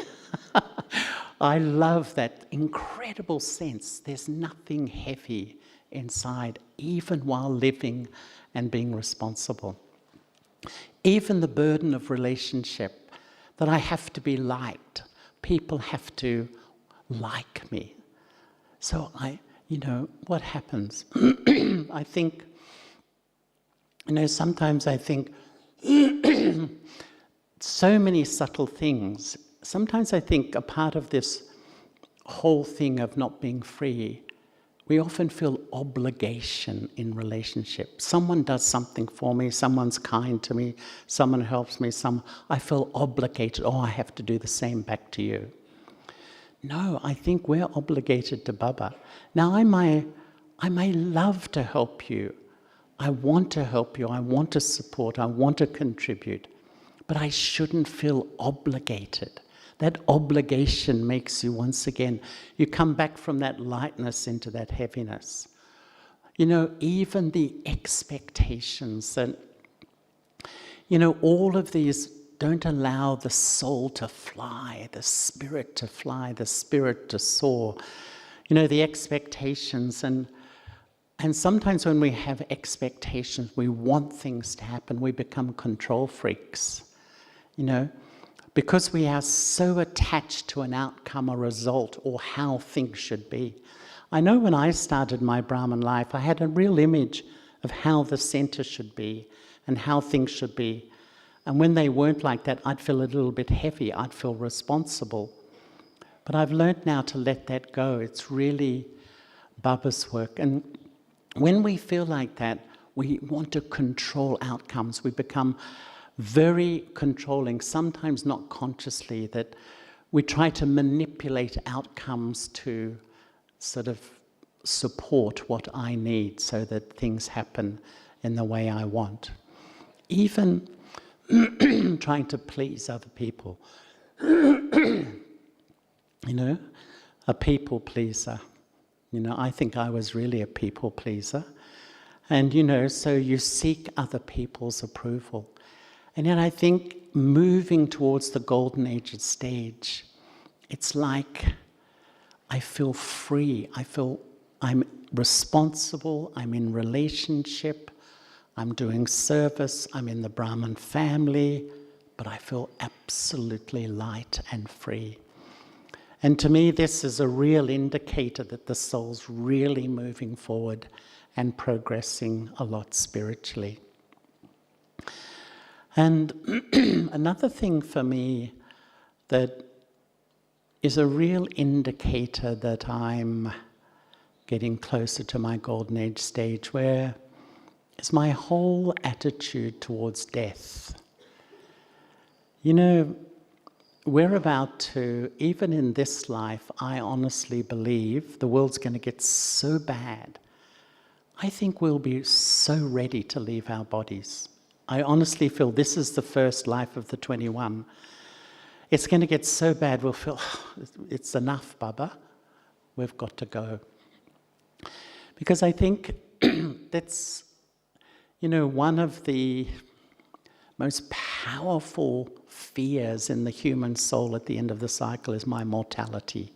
Speaker 3: I love that incredible sense. There's nothing heavy inside, even while living and being responsible. Even the burden of relationship, that I have to be liked. People have to like me. So what happens? I think, sometimes I think so many subtle things. Sometimes I think a part of this whole thing of not being free, we often feel obligation in relationship. Someone does something for me, someone's kind to me, someone helps me, I feel obligated, I have to do the same back to you. No, I think we're obligated to Baba. Now I may love to help you. I want to help you, I want to support, I want to contribute, but I shouldn't feel obligated. That obligation makes you, once again, you come back from that lightness into that heaviness. Even the expectations that, all of these don't allow the soul to fly, the spirit to fly, the spirit to soar. The expectations, and sometimes when we have expectations, we want things to happen, we become control freaks, because we are so attached to an outcome, a result, or how things should be. I know when I started my Brahman life, I had a real image of how the centre should be and how things should be. And when they weren't like that, I'd feel a little bit heavy, I'd feel responsible. But I've learnt now to let that go. It's really Baba's work. And when we feel like that, we want to control outcomes. We become very controlling, sometimes not consciously, that we try to manipulate outcomes to sort of support what I need so that things happen in the way I want. Even trying to please other people. A people pleaser. I think I was really a people pleaser. And, so you seek other people's approval. And yet I think moving towards the golden age stage, it's like I feel free. I feel I'm responsible, I'm in relationship, I'm doing service, I'm in the Brahman family, but I feel absolutely light and free. And to me, this is a real indicator that the soul's really moving forward and progressing a lot spiritually. And another thing for me that is a real indicator that I'm getting closer to my golden age stage, where is my whole attitude towards death. You know, we're about to, even in this life, I honestly believe the world's going to get so bad. I think we'll be so ready to leave our bodies. I honestly feel this is the first life of the 21. It's going to get so bad, we'll feel, it's enough, Baba. We've got to go. Because I think that's, you know, one of the most powerful fears in the human soul at the end of the cycle is my mortality.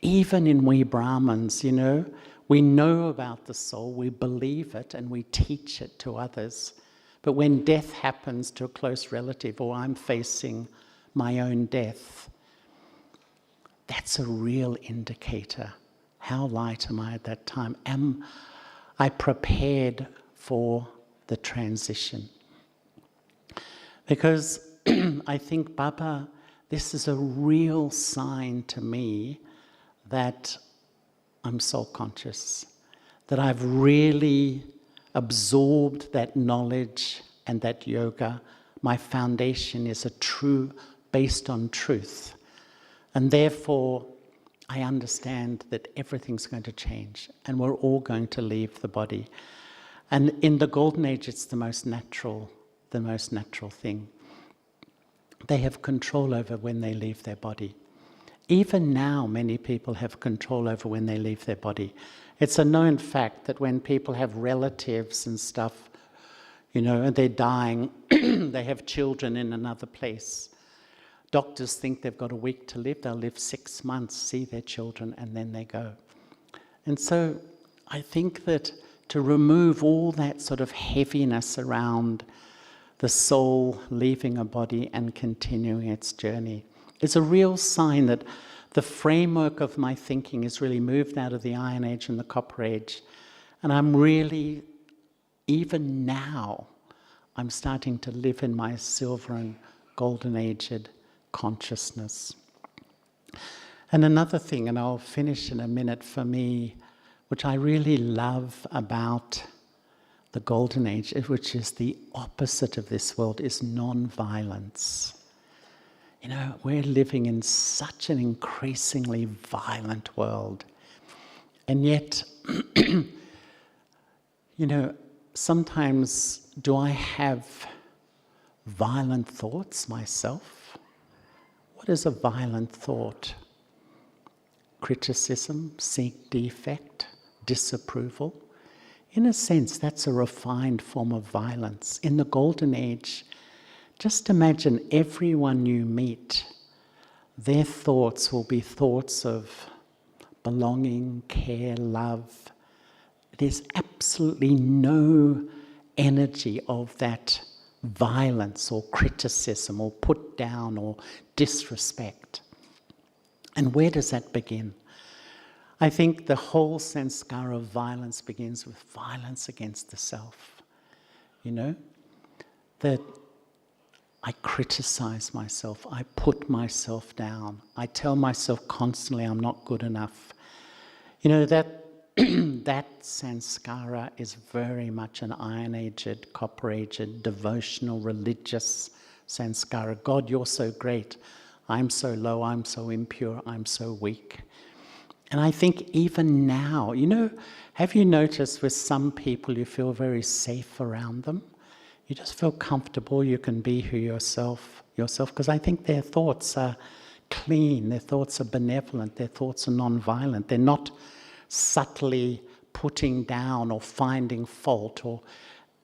Speaker 3: Even in we Brahmins, you know, we know about the soul, we believe it, and we teach it to others. But when death happens to a close relative, or I'm facing my own death, that's a real indicator. How light am I at that time? Am I prepared for the transition? Because I think, Baba, this is a real sign to me that I'm soul conscious, that I've really absorbed that knowledge and that yoga. My foundation is a true, based on truth. And therefore, I understand that everything's going to change and we're all going to leave the body. And in the golden age, it's the most natural thing. They have control over when they leave their body. Even now, many people have control over when they leave their body. It's a known fact that when people have relatives and stuff, you know, and they're dying, they have children in another place. Doctors think they've got a week to live. They'll live 6 months, see their children, and then they go. And so I think that to remove all that sort of heaviness around the soul leaving a body and continuing its journey is a real sign that the framework of my thinking is really moved out of the Iron Age and the Copper Age. And I'm really, even now, I'm starting to live in my silver and golden aged consciousness. And another thing, and I'll finish in a minute, for me, which I really love about the golden age, which is the opposite of this world, is non-violence. You know, we're living in such an increasingly violent world. And yet, you know, sometimes do I have violent thoughts myself? What is a violent thought? Criticism, seek defect, disapproval. In a sense, that's a refined form of violence. In the golden age, just imagine everyone you meet, their thoughts will be thoughts of belonging, care, love. There's absolutely no energy of that violence or criticism or put down or disrespect. And where does that begin? I think the whole sanskara of violence begins with violence against the self. You know, that I criticize myself, I put myself down, I tell myself constantly I'm not good enough. You know, that that sanskara is very much an iron-aged, copper-aged, devotional, religious sanskara. God, you're so great. I'm so low, I'm so impure, I'm so weak. And I think even now, you know, have you noticed with some people you feel very safe around them? You just feel comfortable, you can be who yourself, because I think their thoughts are clean, their thoughts are benevolent, their thoughts are non-violent. They're not subtly putting down or finding fault.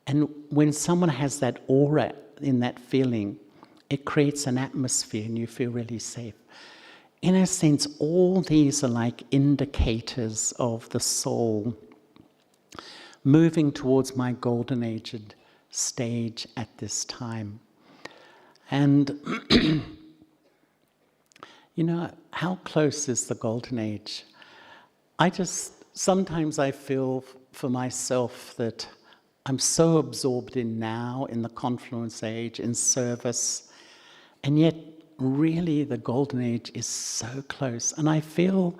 Speaker 3: And when someone has that aura in that feeling, it creates an atmosphere and you feel really safe. In a sense, all these are like indicators of the soul moving towards my golden aged stage at this time. And, you know, how close is the golden age? Sometimes I feel for myself that I'm so absorbed in now, in the confluence age, in service, and yet really the golden age is so close. And I feel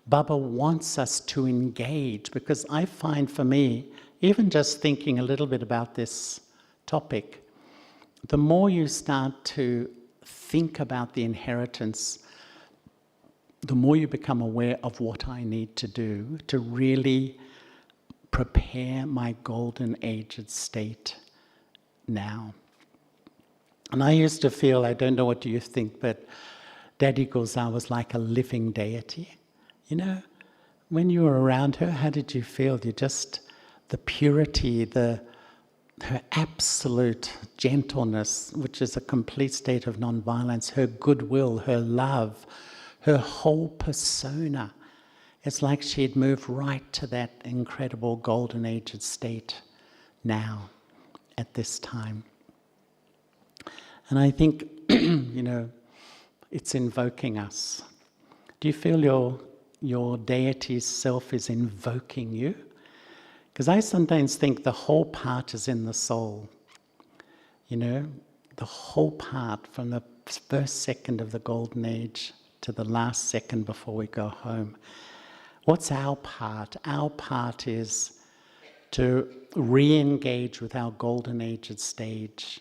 Speaker 3: Baba wants us to engage, because I find for me, even just thinking a little bit about this topic, the more you start to think about the inheritance, the more you become aware of what I need to do to really prepare my golden aged state now. And I used to feel, I don't know what you think, but Daddy Gulzar was like a living deity. You know, when you were around her, how did you feel? The purity, her absolute gentleness, which is a complete state of non-violence, her goodwill, her love, her whole persona. It's like she'd moved right to that incredible golden aged state now, at this time. And I think, you know, it's invoking us. Do you feel your deity's self is invoking you? Because I sometimes think the whole part is in the soul. You know, the whole part from the first second of the golden age to the last second before we go home. What's our part? Our part is to re-engage with our golden aged stage.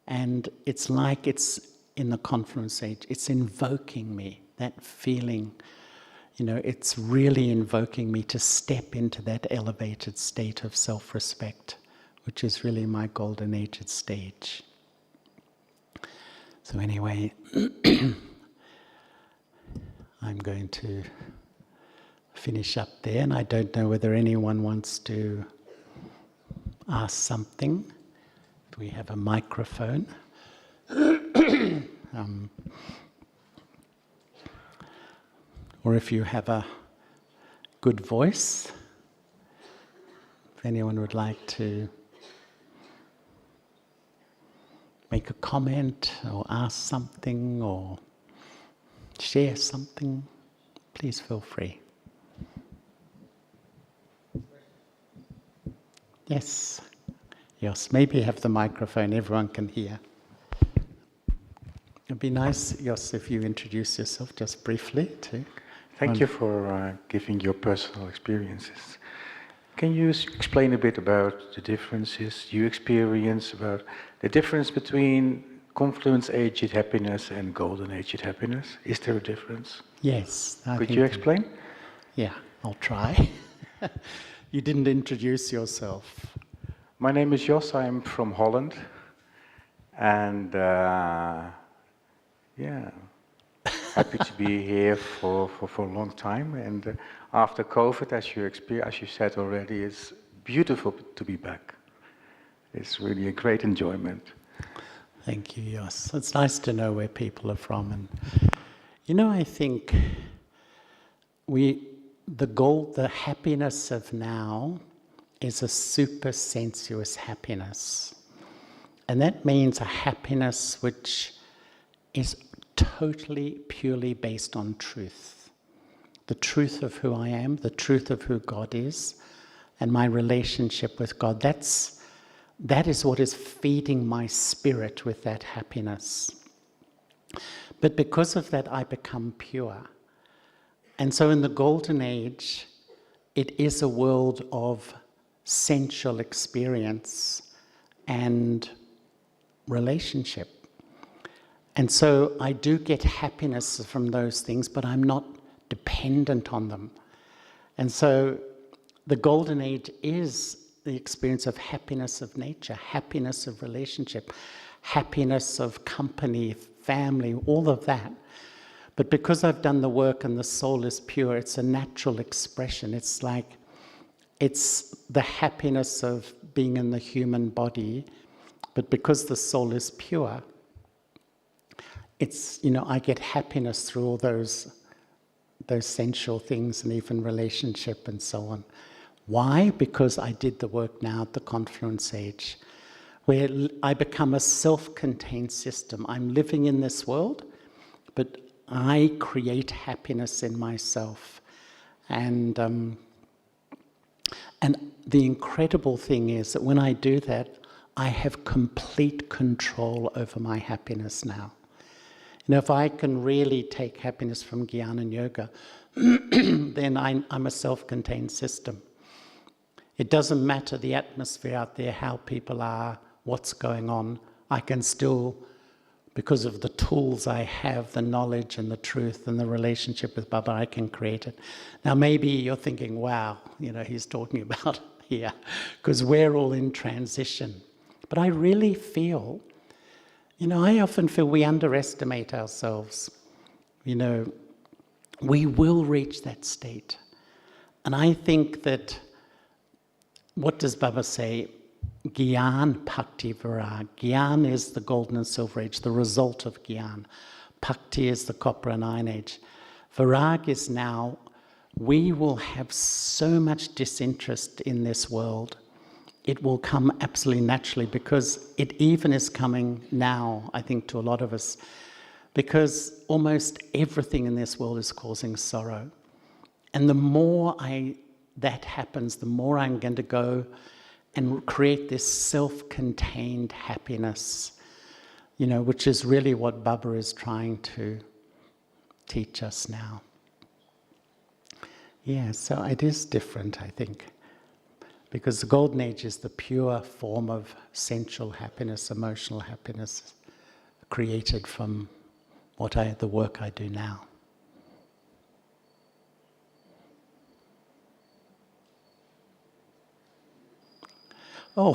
Speaker 3: And it's like it's in the confluence age. It's invoking me, that feeling. You know, it's really invoking me to step into that elevated state of self-respect, which is really my golden aged stage. So anyway, I'm going to finish up there, and I don't know whether anyone wants to ask something. Do we have a microphone? Or if you have a good voice, if anyone would like to make a comment or ask something or share something, please feel free. Yes, maybe have the microphone, everyone can hear. It'd be nice, Jos, if you introduce yourself just briefly too.
Speaker 4: Thank you for giving your personal experiences. Can you explain a bit about the differences you experience, about the difference between confluence aged happiness and golden aged happiness? Is there a difference?
Speaker 3: Yes.
Speaker 4: Could you explain?
Speaker 3: Yeah, I'll try. You didn't introduce yourself.
Speaker 4: My name is Jos, I'm from Holland. And yeah, happy to be here for a long time. And after COVID, as you said already, it's beautiful to be back. It's really a great enjoyment.
Speaker 3: Thank you, Jos. It's nice to know where people are from. And you know, I think the happiness of now is a super sensuous happiness. And that means a happiness which is totally, purely based on truth. The truth of who I am, the truth of who God is, and my relationship with God. That is what is feeding my spirit with that happiness. But because of that, I become pure. And so in the golden age, it is a world of sensual experience and relationship. And so I do get happiness from those things, but I'm not dependent on them. And so the golden age is the experience of happiness of nature, happiness of relationship, happiness of company, family, all of that. But because I've done the work and the soul is pure, it's a natural expression. It's like, it's the happiness of being in the human body, but because the soul is pure, it's, you know, I get happiness through all those sensual things and even relationship and so on. Why? Because I did the work now at the confluence age, where I become a self-contained system. I'm living in this world, but I create happiness in myself. And the incredible thing is that when I do that, I have complete control over my happiness now. You know, if I can really take happiness from Gyan and Yoga, then I'm a self-contained system. It doesn't matter the atmosphere out there, how people are, what's going on. I can still, because of the tools I have, the knowledge and the truth and the relationship with Baba, I can create it. Now maybe you're thinking, wow, you know, he's talking about here, because we're all in transition. But I really feel, you know, I often feel we underestimate ourselves. You know, we will reach that state. And I think that, what does Baba say? Gyan, Bhakti, Virag. Gyan is the golden and silver age, the result of Gyan. Bhakti is the copper and iron age. Virag is now, we will have so much disinterest in this world. It will come absolutely naturally, because it even is coming now, I think, to a lot of us, because almost everything in this world is causing sorrow. And the more that happens, the more I'm going to go and create this self-contained happiness, you know, which is really what Baba is trying to teach us now. Yeah, so it is different, I think, because the Golden Age is the pure form of sensual happiness, emotional happiness, created from the work I do now. Oh,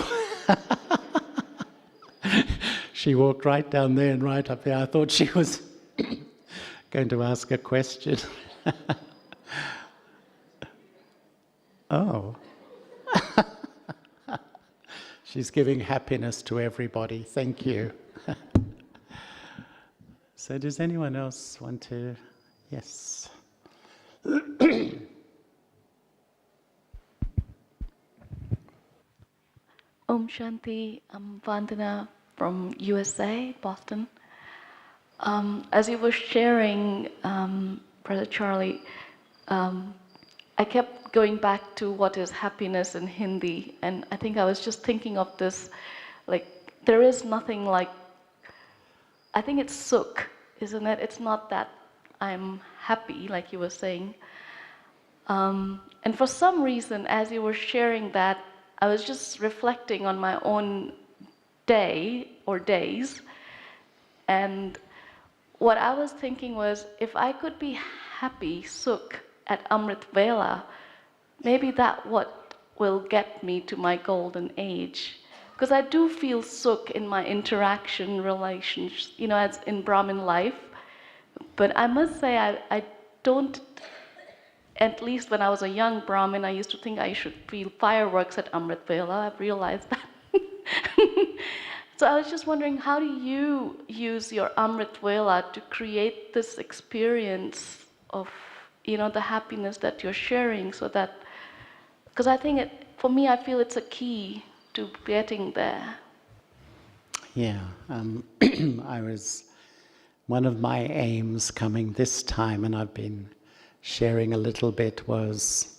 Speaker 3: she walked right down there and right up here. I thought she was going to ask a question. Oh. She's giving happiness to everybody. Thank you. So does anyone else want to? Yes.
Speaker 5: Om Shanti, I'm Vandana from USA, Boston. As you were sharing, Brother Charlie, I kept going back to what is happiness in Hindi, and I think I was just thinking of this, like, there is nothing like, I think it's sukh, isn't it? It's not that I'm happy, like you were saying. And for some reason, as you were sharing that, I was just reflecting on my own day or days, and what I was thinking was, if I could be happy, sukh, at Amrit Vela, maybe that what will get me to my golden age. Because I do feel sukh in my interaction, relations, you know, as in Brahmin life. But I must say, I don't, at least when I was a young Brahmin, I used to think I should feel fireworks at Amrit Vela. I've realized that. So I was just wondering, how do you use your Amrit Vela to create this experience of, you know, the happiness that you're sharing, so that, because I think for me, I feel it's a key to getting there.
Speaker 3: Yeah, one of my aims coming this time, and I've been sharing a little bit, was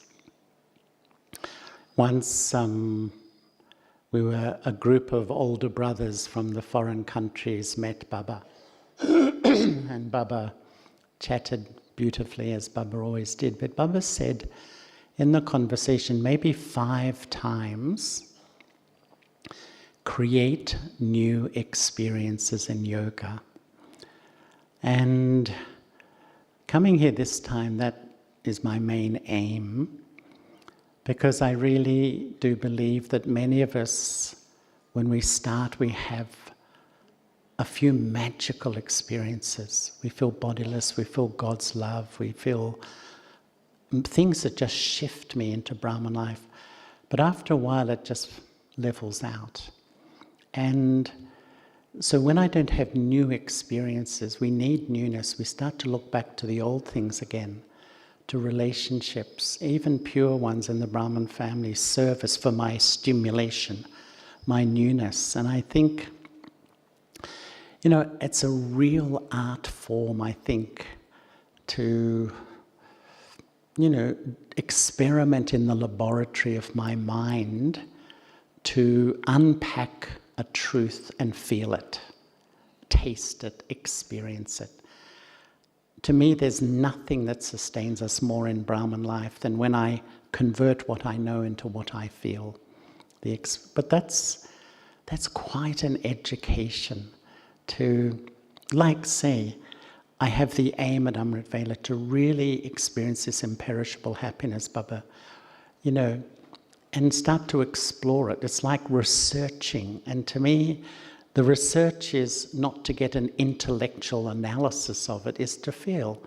Speaker 3: once we were a group of older brothers from the foreign countries met Baba, and Baba chatted beautifully, as Baba always did, but Baba said in the conversation maybe 5 times, create new experiences in yoga. And coming here this time, that is my main aim, because I really do believe that many of us, when we start, we have a few magical experiences. We feel bodiless, we feel God's love, we feel things that just shift me into Brahman life. But after a while, it just levels out. And so when I don't have new experiences, we need newness. We start to look back to the old things again, to relationships, even pure ones in the Brahman family, service for my stimulation, my newness. And I think, you know, it's a real art form, I think, to, you know, experiment in the laboratory of my mind to unpack a truth and feel it, taste it, experience it. To me, there's nothing that sustains us more in Brahman life than when I convert what I know into what I feel. But that's quite an education to, like, say, I have the aim at Amrit Vela to really experience this imperishable happiness, Baba, you know, and start to explore it. It's like researching. And to me, the research is not to get an intellectual analysis of it, is to feel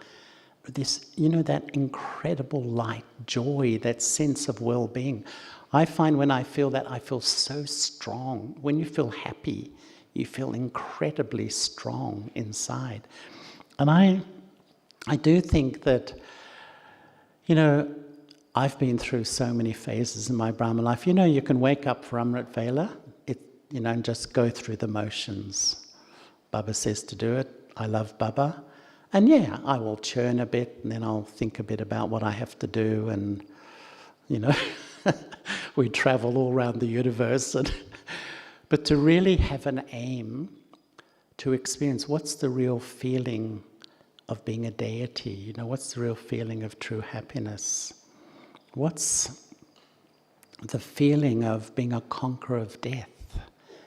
Speaker 3: this, you know, that incredible light, joy, that sense of well-being. I find when I feel that, I feel so strong. When you feel happy, you feel incredibly strong inside. And I do think that, you know, I've been through so many phases in my Brahma life. You know, you can wake up for Amrit Vela, you know, and just go through the motions. Baba says to do it. I love Baba. And yeah, I will churn a bit, and then I'll think a bit about what I have to do, and, you know, we travel all around the universe. But to really have an aim to experience what's the real feeling of being a deity, you know, what's the real feeling of true happiness? What's the feeling of being a conqueror of death?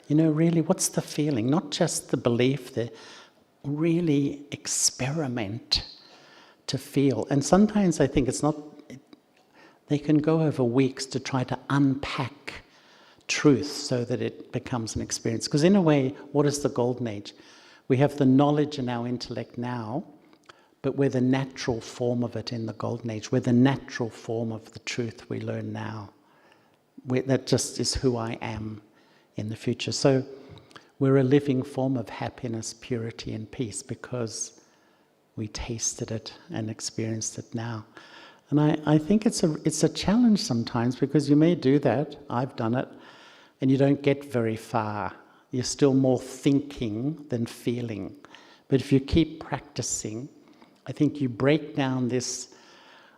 Speaker 3: You know, really, what's the feeling? Not just the belief, that really experiment to feel. And sometimes I think it's not, they can go over weeks to try to unpack truth so that it becomes an experience. Because in a way, what is the golden age? We have the knowledge in our intellect now, but we're the natural form of it in the golden age. We're the natural form of the truth we learn now. That just is who I am in the future. So we're a living form of happiness, purity, and peace because we tasted it and experienced it now. And I think it's a challenge sometimes, because you may do that, I've done it, and you don't get very far. You're still more thinking than feeling. But if you keep practicing, I think you break down this,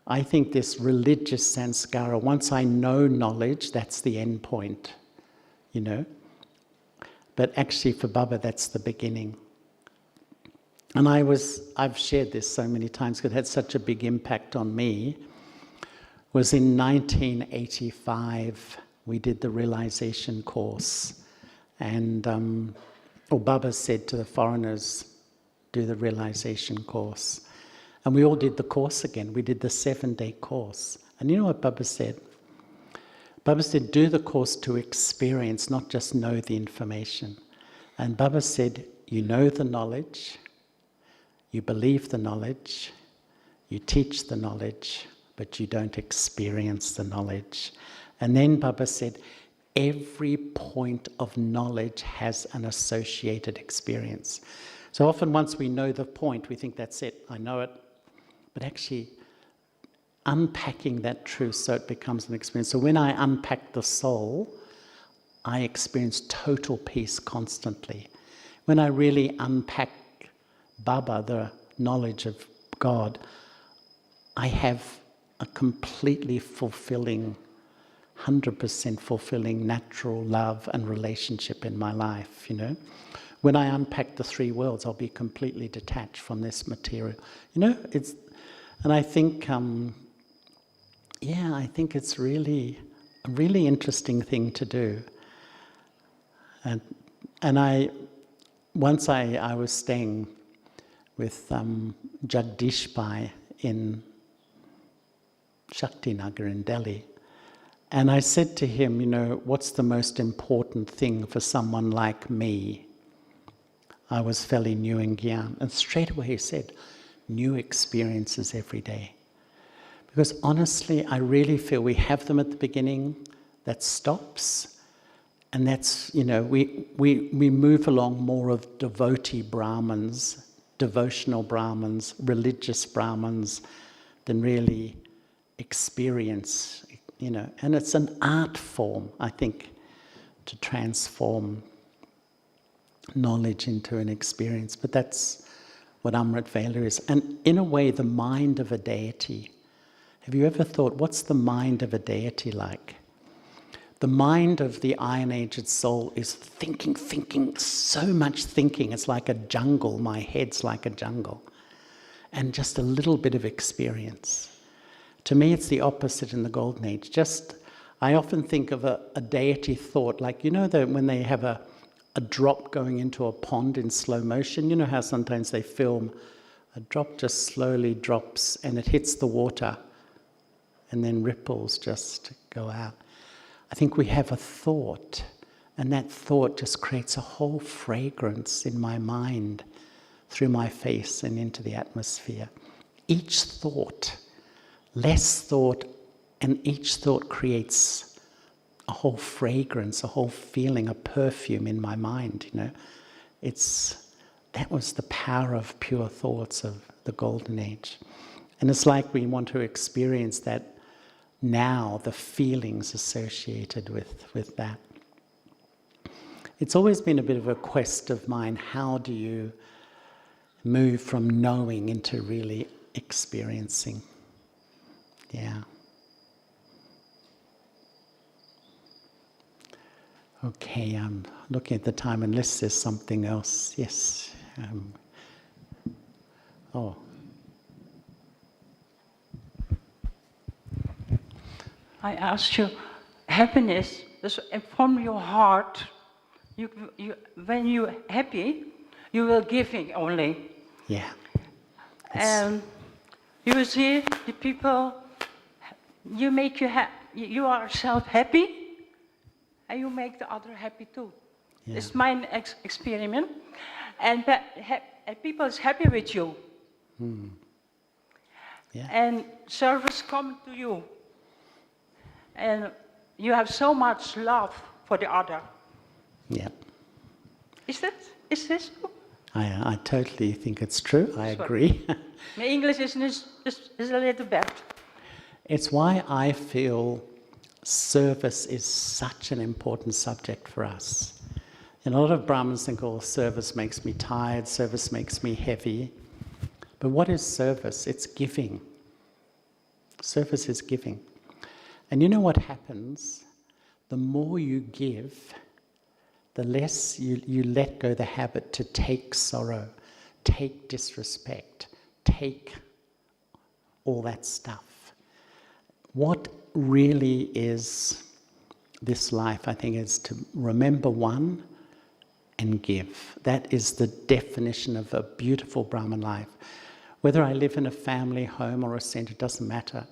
Speaker 3: I think this religious sanskara. Once I know knowledge, that's the end point, you know. But actually for Baba, that's the beginning. And I've shared this so many times because it had such a big impact on me, was in 1985, we did the realization course. And Baba said to the foreigners, do the realization course. And we all did the course again. We did the 7-day course. And you know what Baba said? Baba said, do the course to experience, not just know the information. And Baba said, you know the knowledge, you believe the knowledge, you teach the knowledge, but you don't experience the knowledge. And then Baba said, every point of knowledge has an associated experience. So often once we know the point, we think that's it, I know it. But actually, unpacking that truth so it becomes an experience. So when I unpack the soul, I experience total peace constantly. When I really unpack Baba, the knowledge of God, I have a completely fulfilling, 100% fulfilling natural love and relationship in my life, you know. When I unpack the 3 worlds, I'll be completely detached from this material. You know, and I think, I think it's really a really interesting thing to do. And once I was staying with Jagdish Bhai in Shaktinagar in Delhi, and I said to him, you know, what's the most important thing for someone like me? I was fairly new in Gyan, and straight away he said, new experiences every day. Because honestly, I really feel we have them at the beginning, that stops, and that's, you know, we move along more of devotee Brahmins, devotional Brahmins, religious Brahmins, than really experience, you know. And it's an art form, I think, to transform knowledge into an experience. But that's what Amrit Vela is. And in a way, the mind of a deity. Have you ever thought, what's the mind of a deity like? The mind of the iron-aged soul is thinking, so much thinking. It's like a jungle. My head's like a jungle. And just a little bit of experience. To me, it's the opposite in the Golden Age. I often think of a deity thought, like, when they have a drop going into a pond in slow motion, you know how sometimes they film a drop just slowly drops and it hits the water and then ripples just go out. I think we have a thought, and that thought just creates a whole fragrance in my mind through my face and into the atmosphere. Each thought, less thought, and each thought creates a whole fragrance, a whole feeling, a perfume in my mind, That was the power of pure thoughts of the Golden Age. And it's like we want to experience that now, the feelings associated with that. It's always been a bit of a quest of mine. How do you move from knowing into really experiencing? Yeah. Okay, I'm looking at the time unless there's something else. Yes.
Speaker 6: I asked you, happiness is from your heart. When you're happy, you will giving only.
Speaker 3: Yeah.
Speaker 6: And you will see the people, you are self happy, and you make the other happy too.
Speaker 3: Yeah.
Speaker 6: It's my experiment. And people is happy with you.
Speaker 3: Yeah.
Speaker 6: And service come to you. And you have so much love for the other.
Speaker 3: Yeah.
Speaker 6: Is this true?
Speaker 3: I totally think it's true. I agree.
Speaker 6: My English is a little bad.
Speaker 3: It's why I feel service is such an important subject for us. And a lot of Brahmins think, service makes me tired, service makes me heavy. But what is service? It's giving. Service is giving. And you know what happens? The more you give, the less you let go the habit to take sorrow, take disrespect, take all that stuff. What really is this life, I think, is to remember one and give. That is the definition of a beautiful Brahman life. Whether I live in a family, home, or a center, it doesn't matter.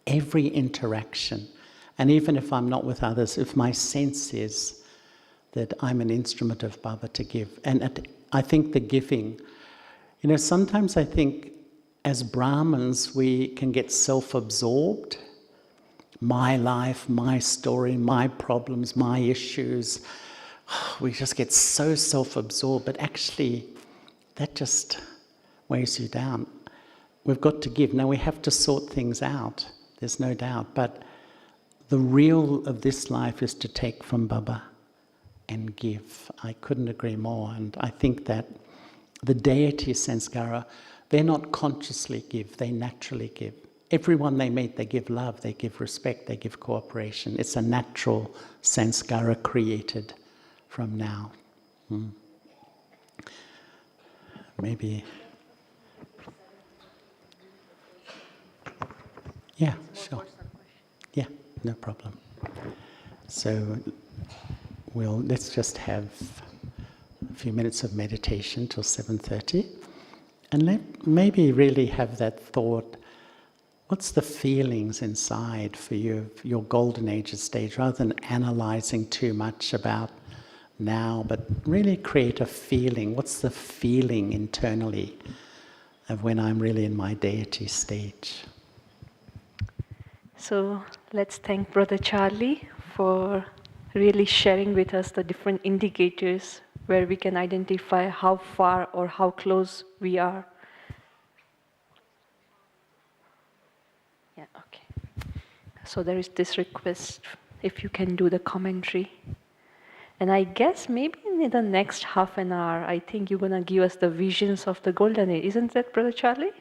Speaker 3: Every interaction, and even if I'm not with others, if my sense is that I'm an instrument of Baba to give, and I think the giving, sometimes I think as Brahmins we can get self-absorbed. My life, my story, my problems, my issues. We just get so self-absorbed, but actually that just weighs you down. We've got to give. Now we have to sort things out. There's no doubt, but the real of this life is to take from Baba and give. I couldn't agree more, and I think that the deity sanskara, they're not consciously give, they naturally give. Everyone they meet, they give love, they give respect, they give cooperation. It's a natural sanskara created from now. Maybe... Yeah, sure. Yeah, no problem. So let's just have a few minutes of meditation till 7:30, and maybe really have that thought, what's the feelings inside for you, your golden age stage, rather than analysing too much about now, but really create a feeling. What's the feeling internally of when I'm really in my deity stage?
Speaker 2: So let's thank Brother Charlie for really sharing with us the different indicators where we can identify how far or how close we are. Yeah, okay. So there is this request, if you can do the commentary. And I guess maybe in the next half an hour, I think you're going to give us the visions of the golden age. Isn't that, Brother Charlie?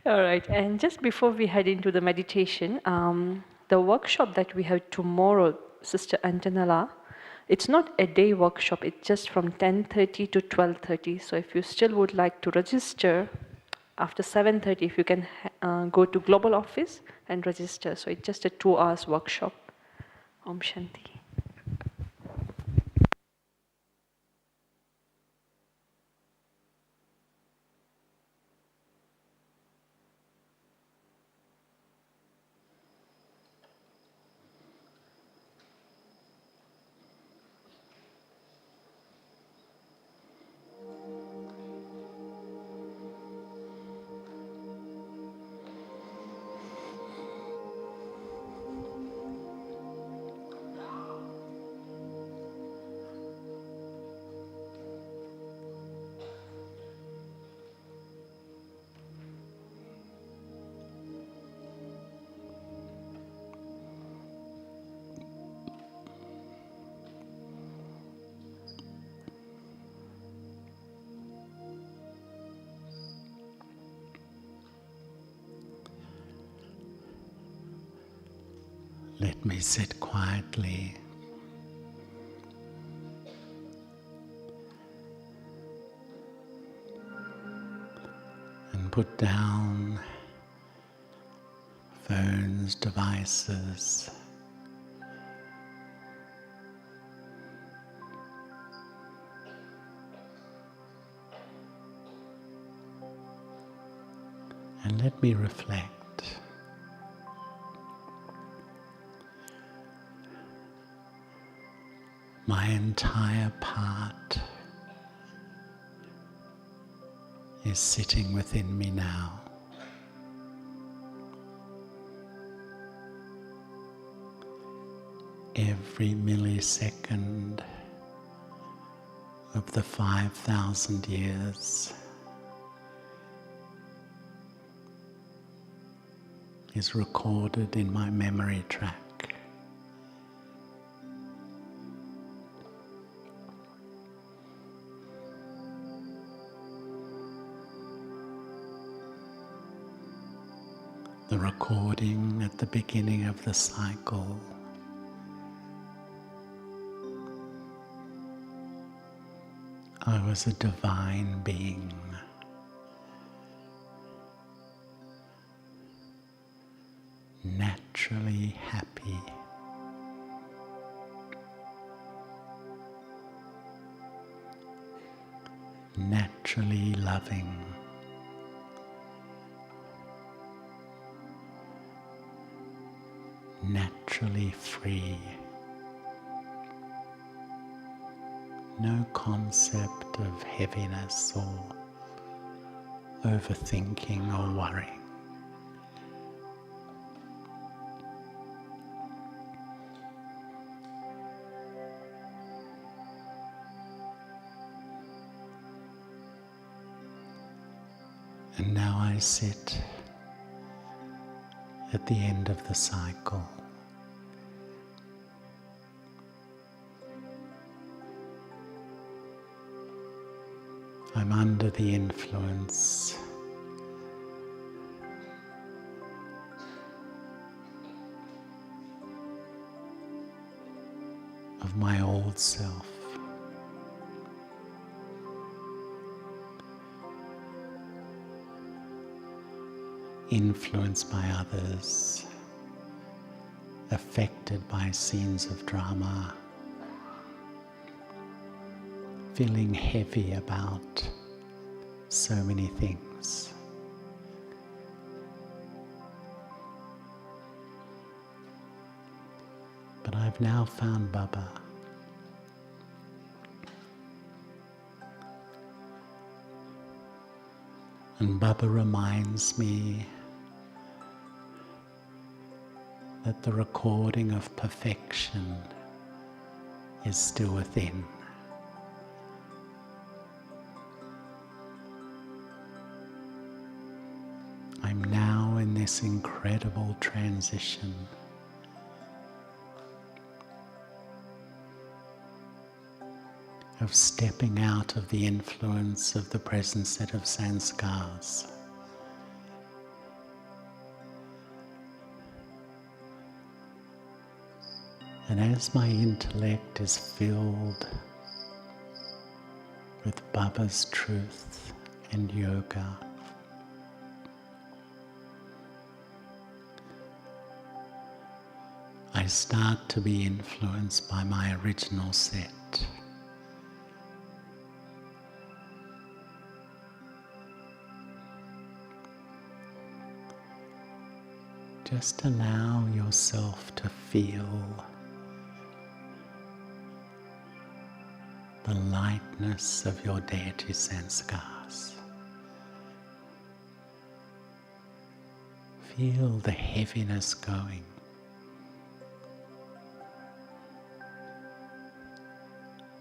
Speaker 2: All right. And just before we head into the meditation, the workshop that we have tomorrow, Sister Antonella, it's not a day workshop. It's just from 10:30 to 12:30. So if you still would like to register, after 7:30, if you can go to Global Office and register. So it's just a 2 hours workshop. Om Shanti.
Speaker 3: Let me sit quietly. And put down phones, devices. And let me reflect. My entire part is sitting within me now. Every millisecond of the 5,000 years is recorded in my memory track. The recording at the beginning of the cycle, I was a divine being, naturally happy, naturally loving, naturally free. No concept of heaviness or overthinking or worrying. And now I sit at the end of the cycle. I'm under the influence of my old self. Influenced by others, affected by scenes of drama, feeling heavy about so many things. But I've now found Baba. And Baba reminds me that the recording of perfection is still within. I'm now in this incredible transition of stepping out of the influence of the present set of sanskars. And as my intellect is filled with Baba's truth and yoga, I start to be influenced by my original set. Just allow yourself to feel the lightness of your deity sanskars. Feel the heaviness going.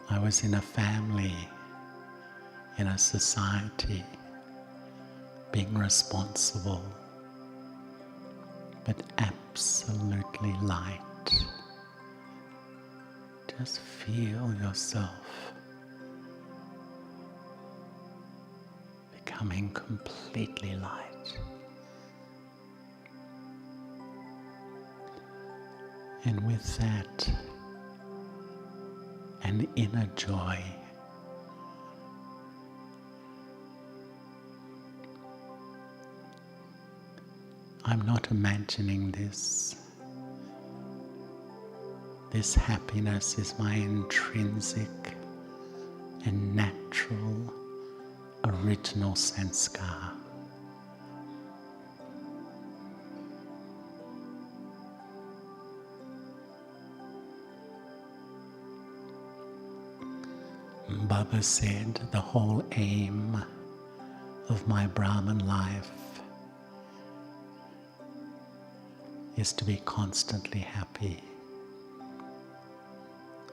Speaker 3: I was in a family, in a society, being responsible, but absolutely light. Just feel yourself becoming completely light. And with that, an inner joy. I'm not imagining this. This happiness is my intrinsic and natural, original sanskar. Baba said the whole aim of my Brahman life is to be constantly happy,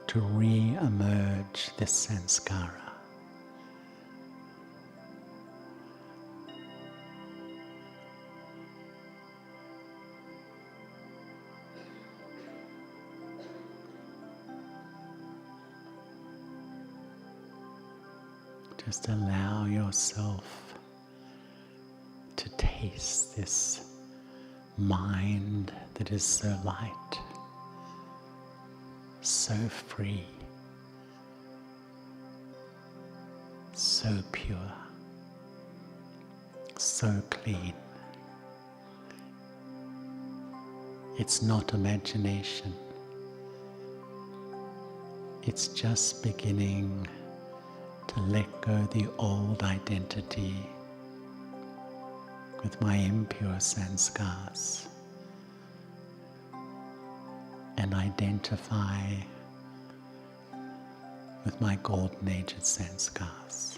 Speaker 3: to re-emerge this sanskara. Just allow yourself to taste this mind that is so light, so free, so pure, so clean. It's not imagination. It's just beginning to let go the old identity with my impure sanskars and identify with my golden-aged sanskars.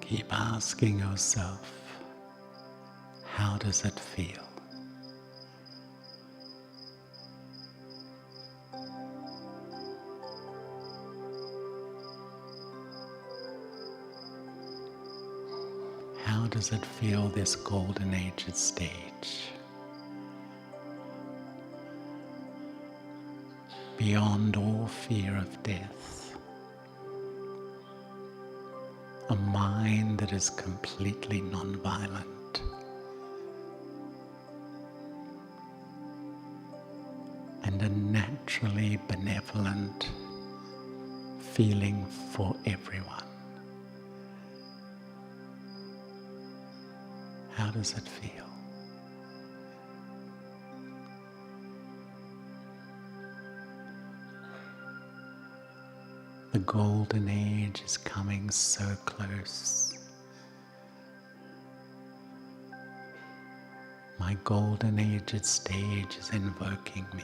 Speaker 3: Keep asking yourself, how does it feel? How does it feel, this golden aged stage? Beyond all fear of death. A mind that is completely non-violent. And a naturally benevolent feeling for everyone. How does it feel? The golden age is coming so close. My golden aged stage is invoking me.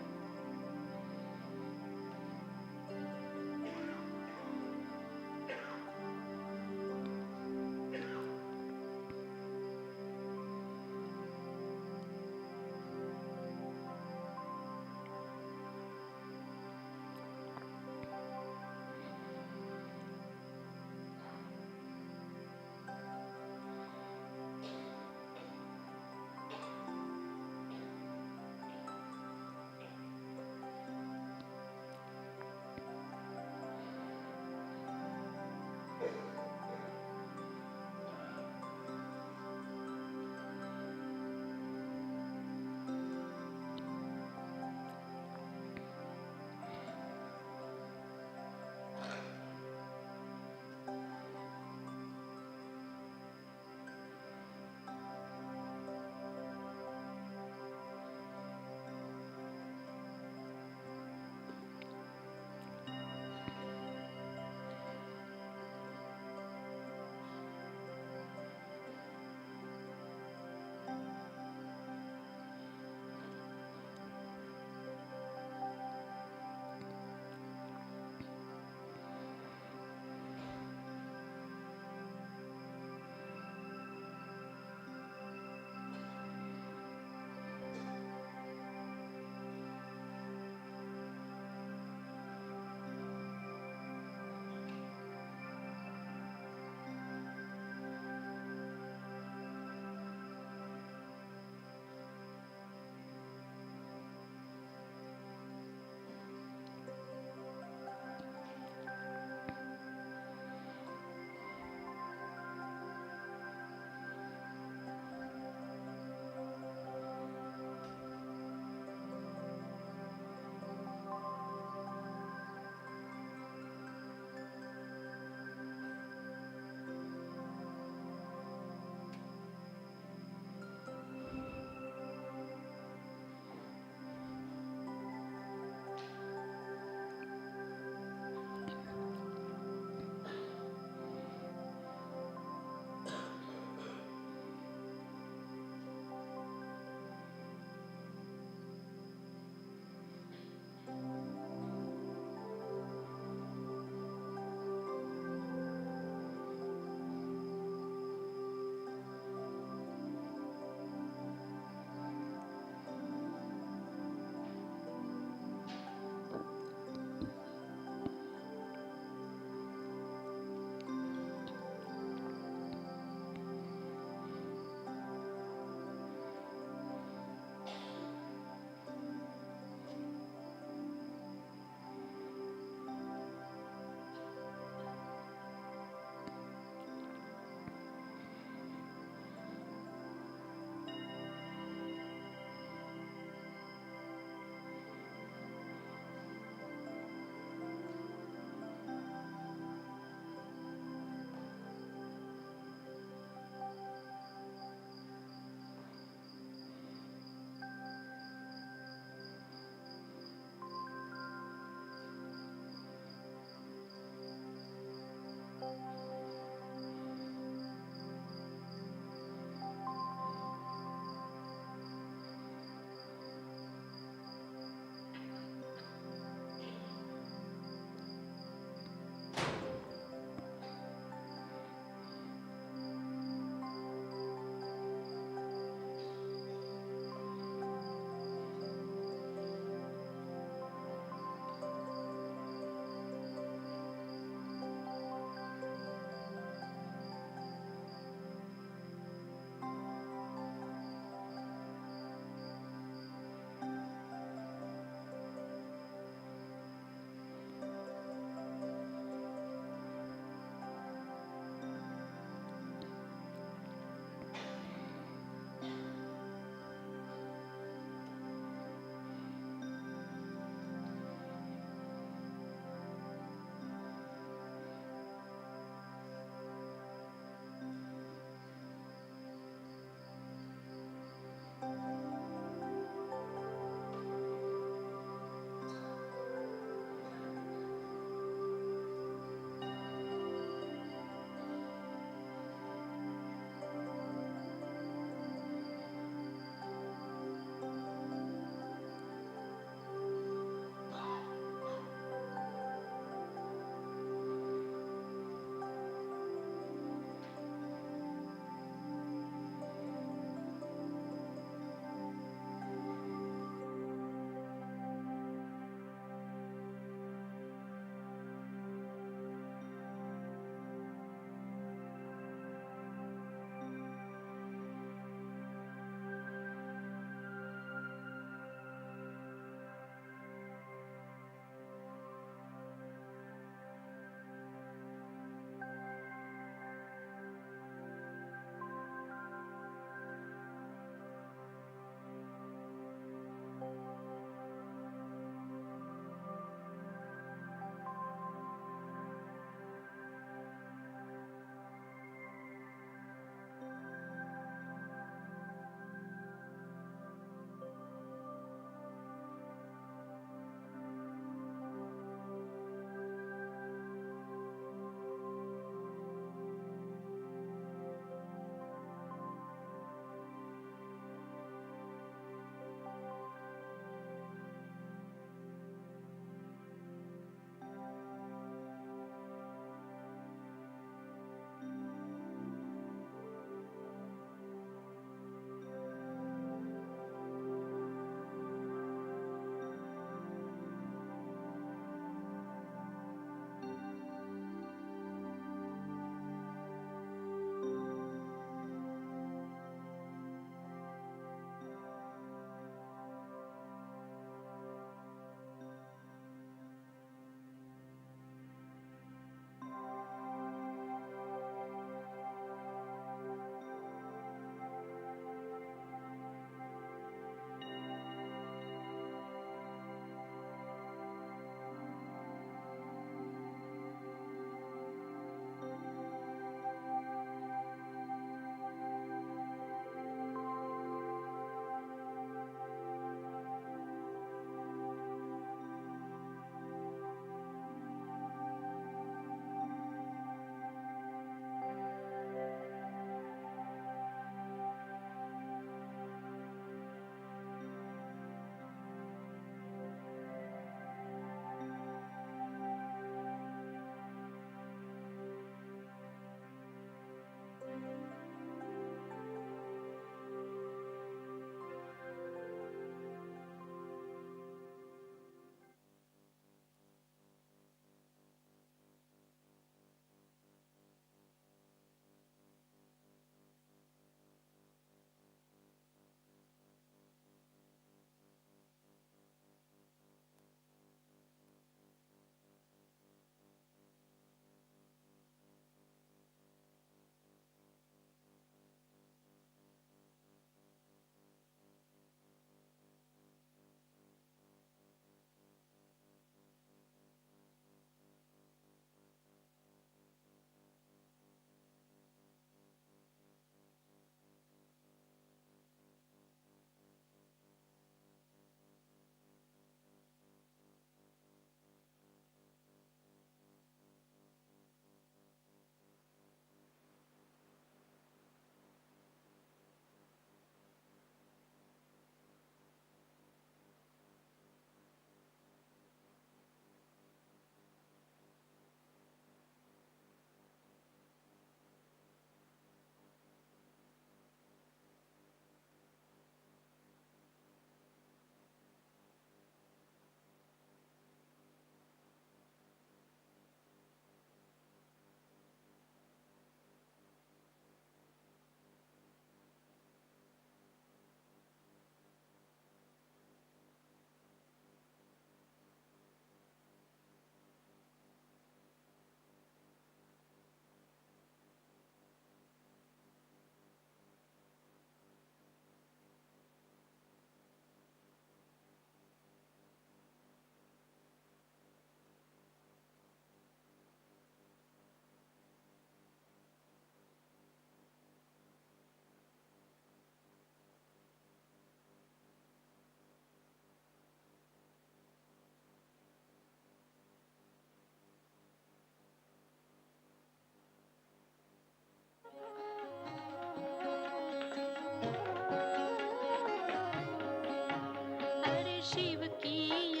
Speaker 7: Shiv की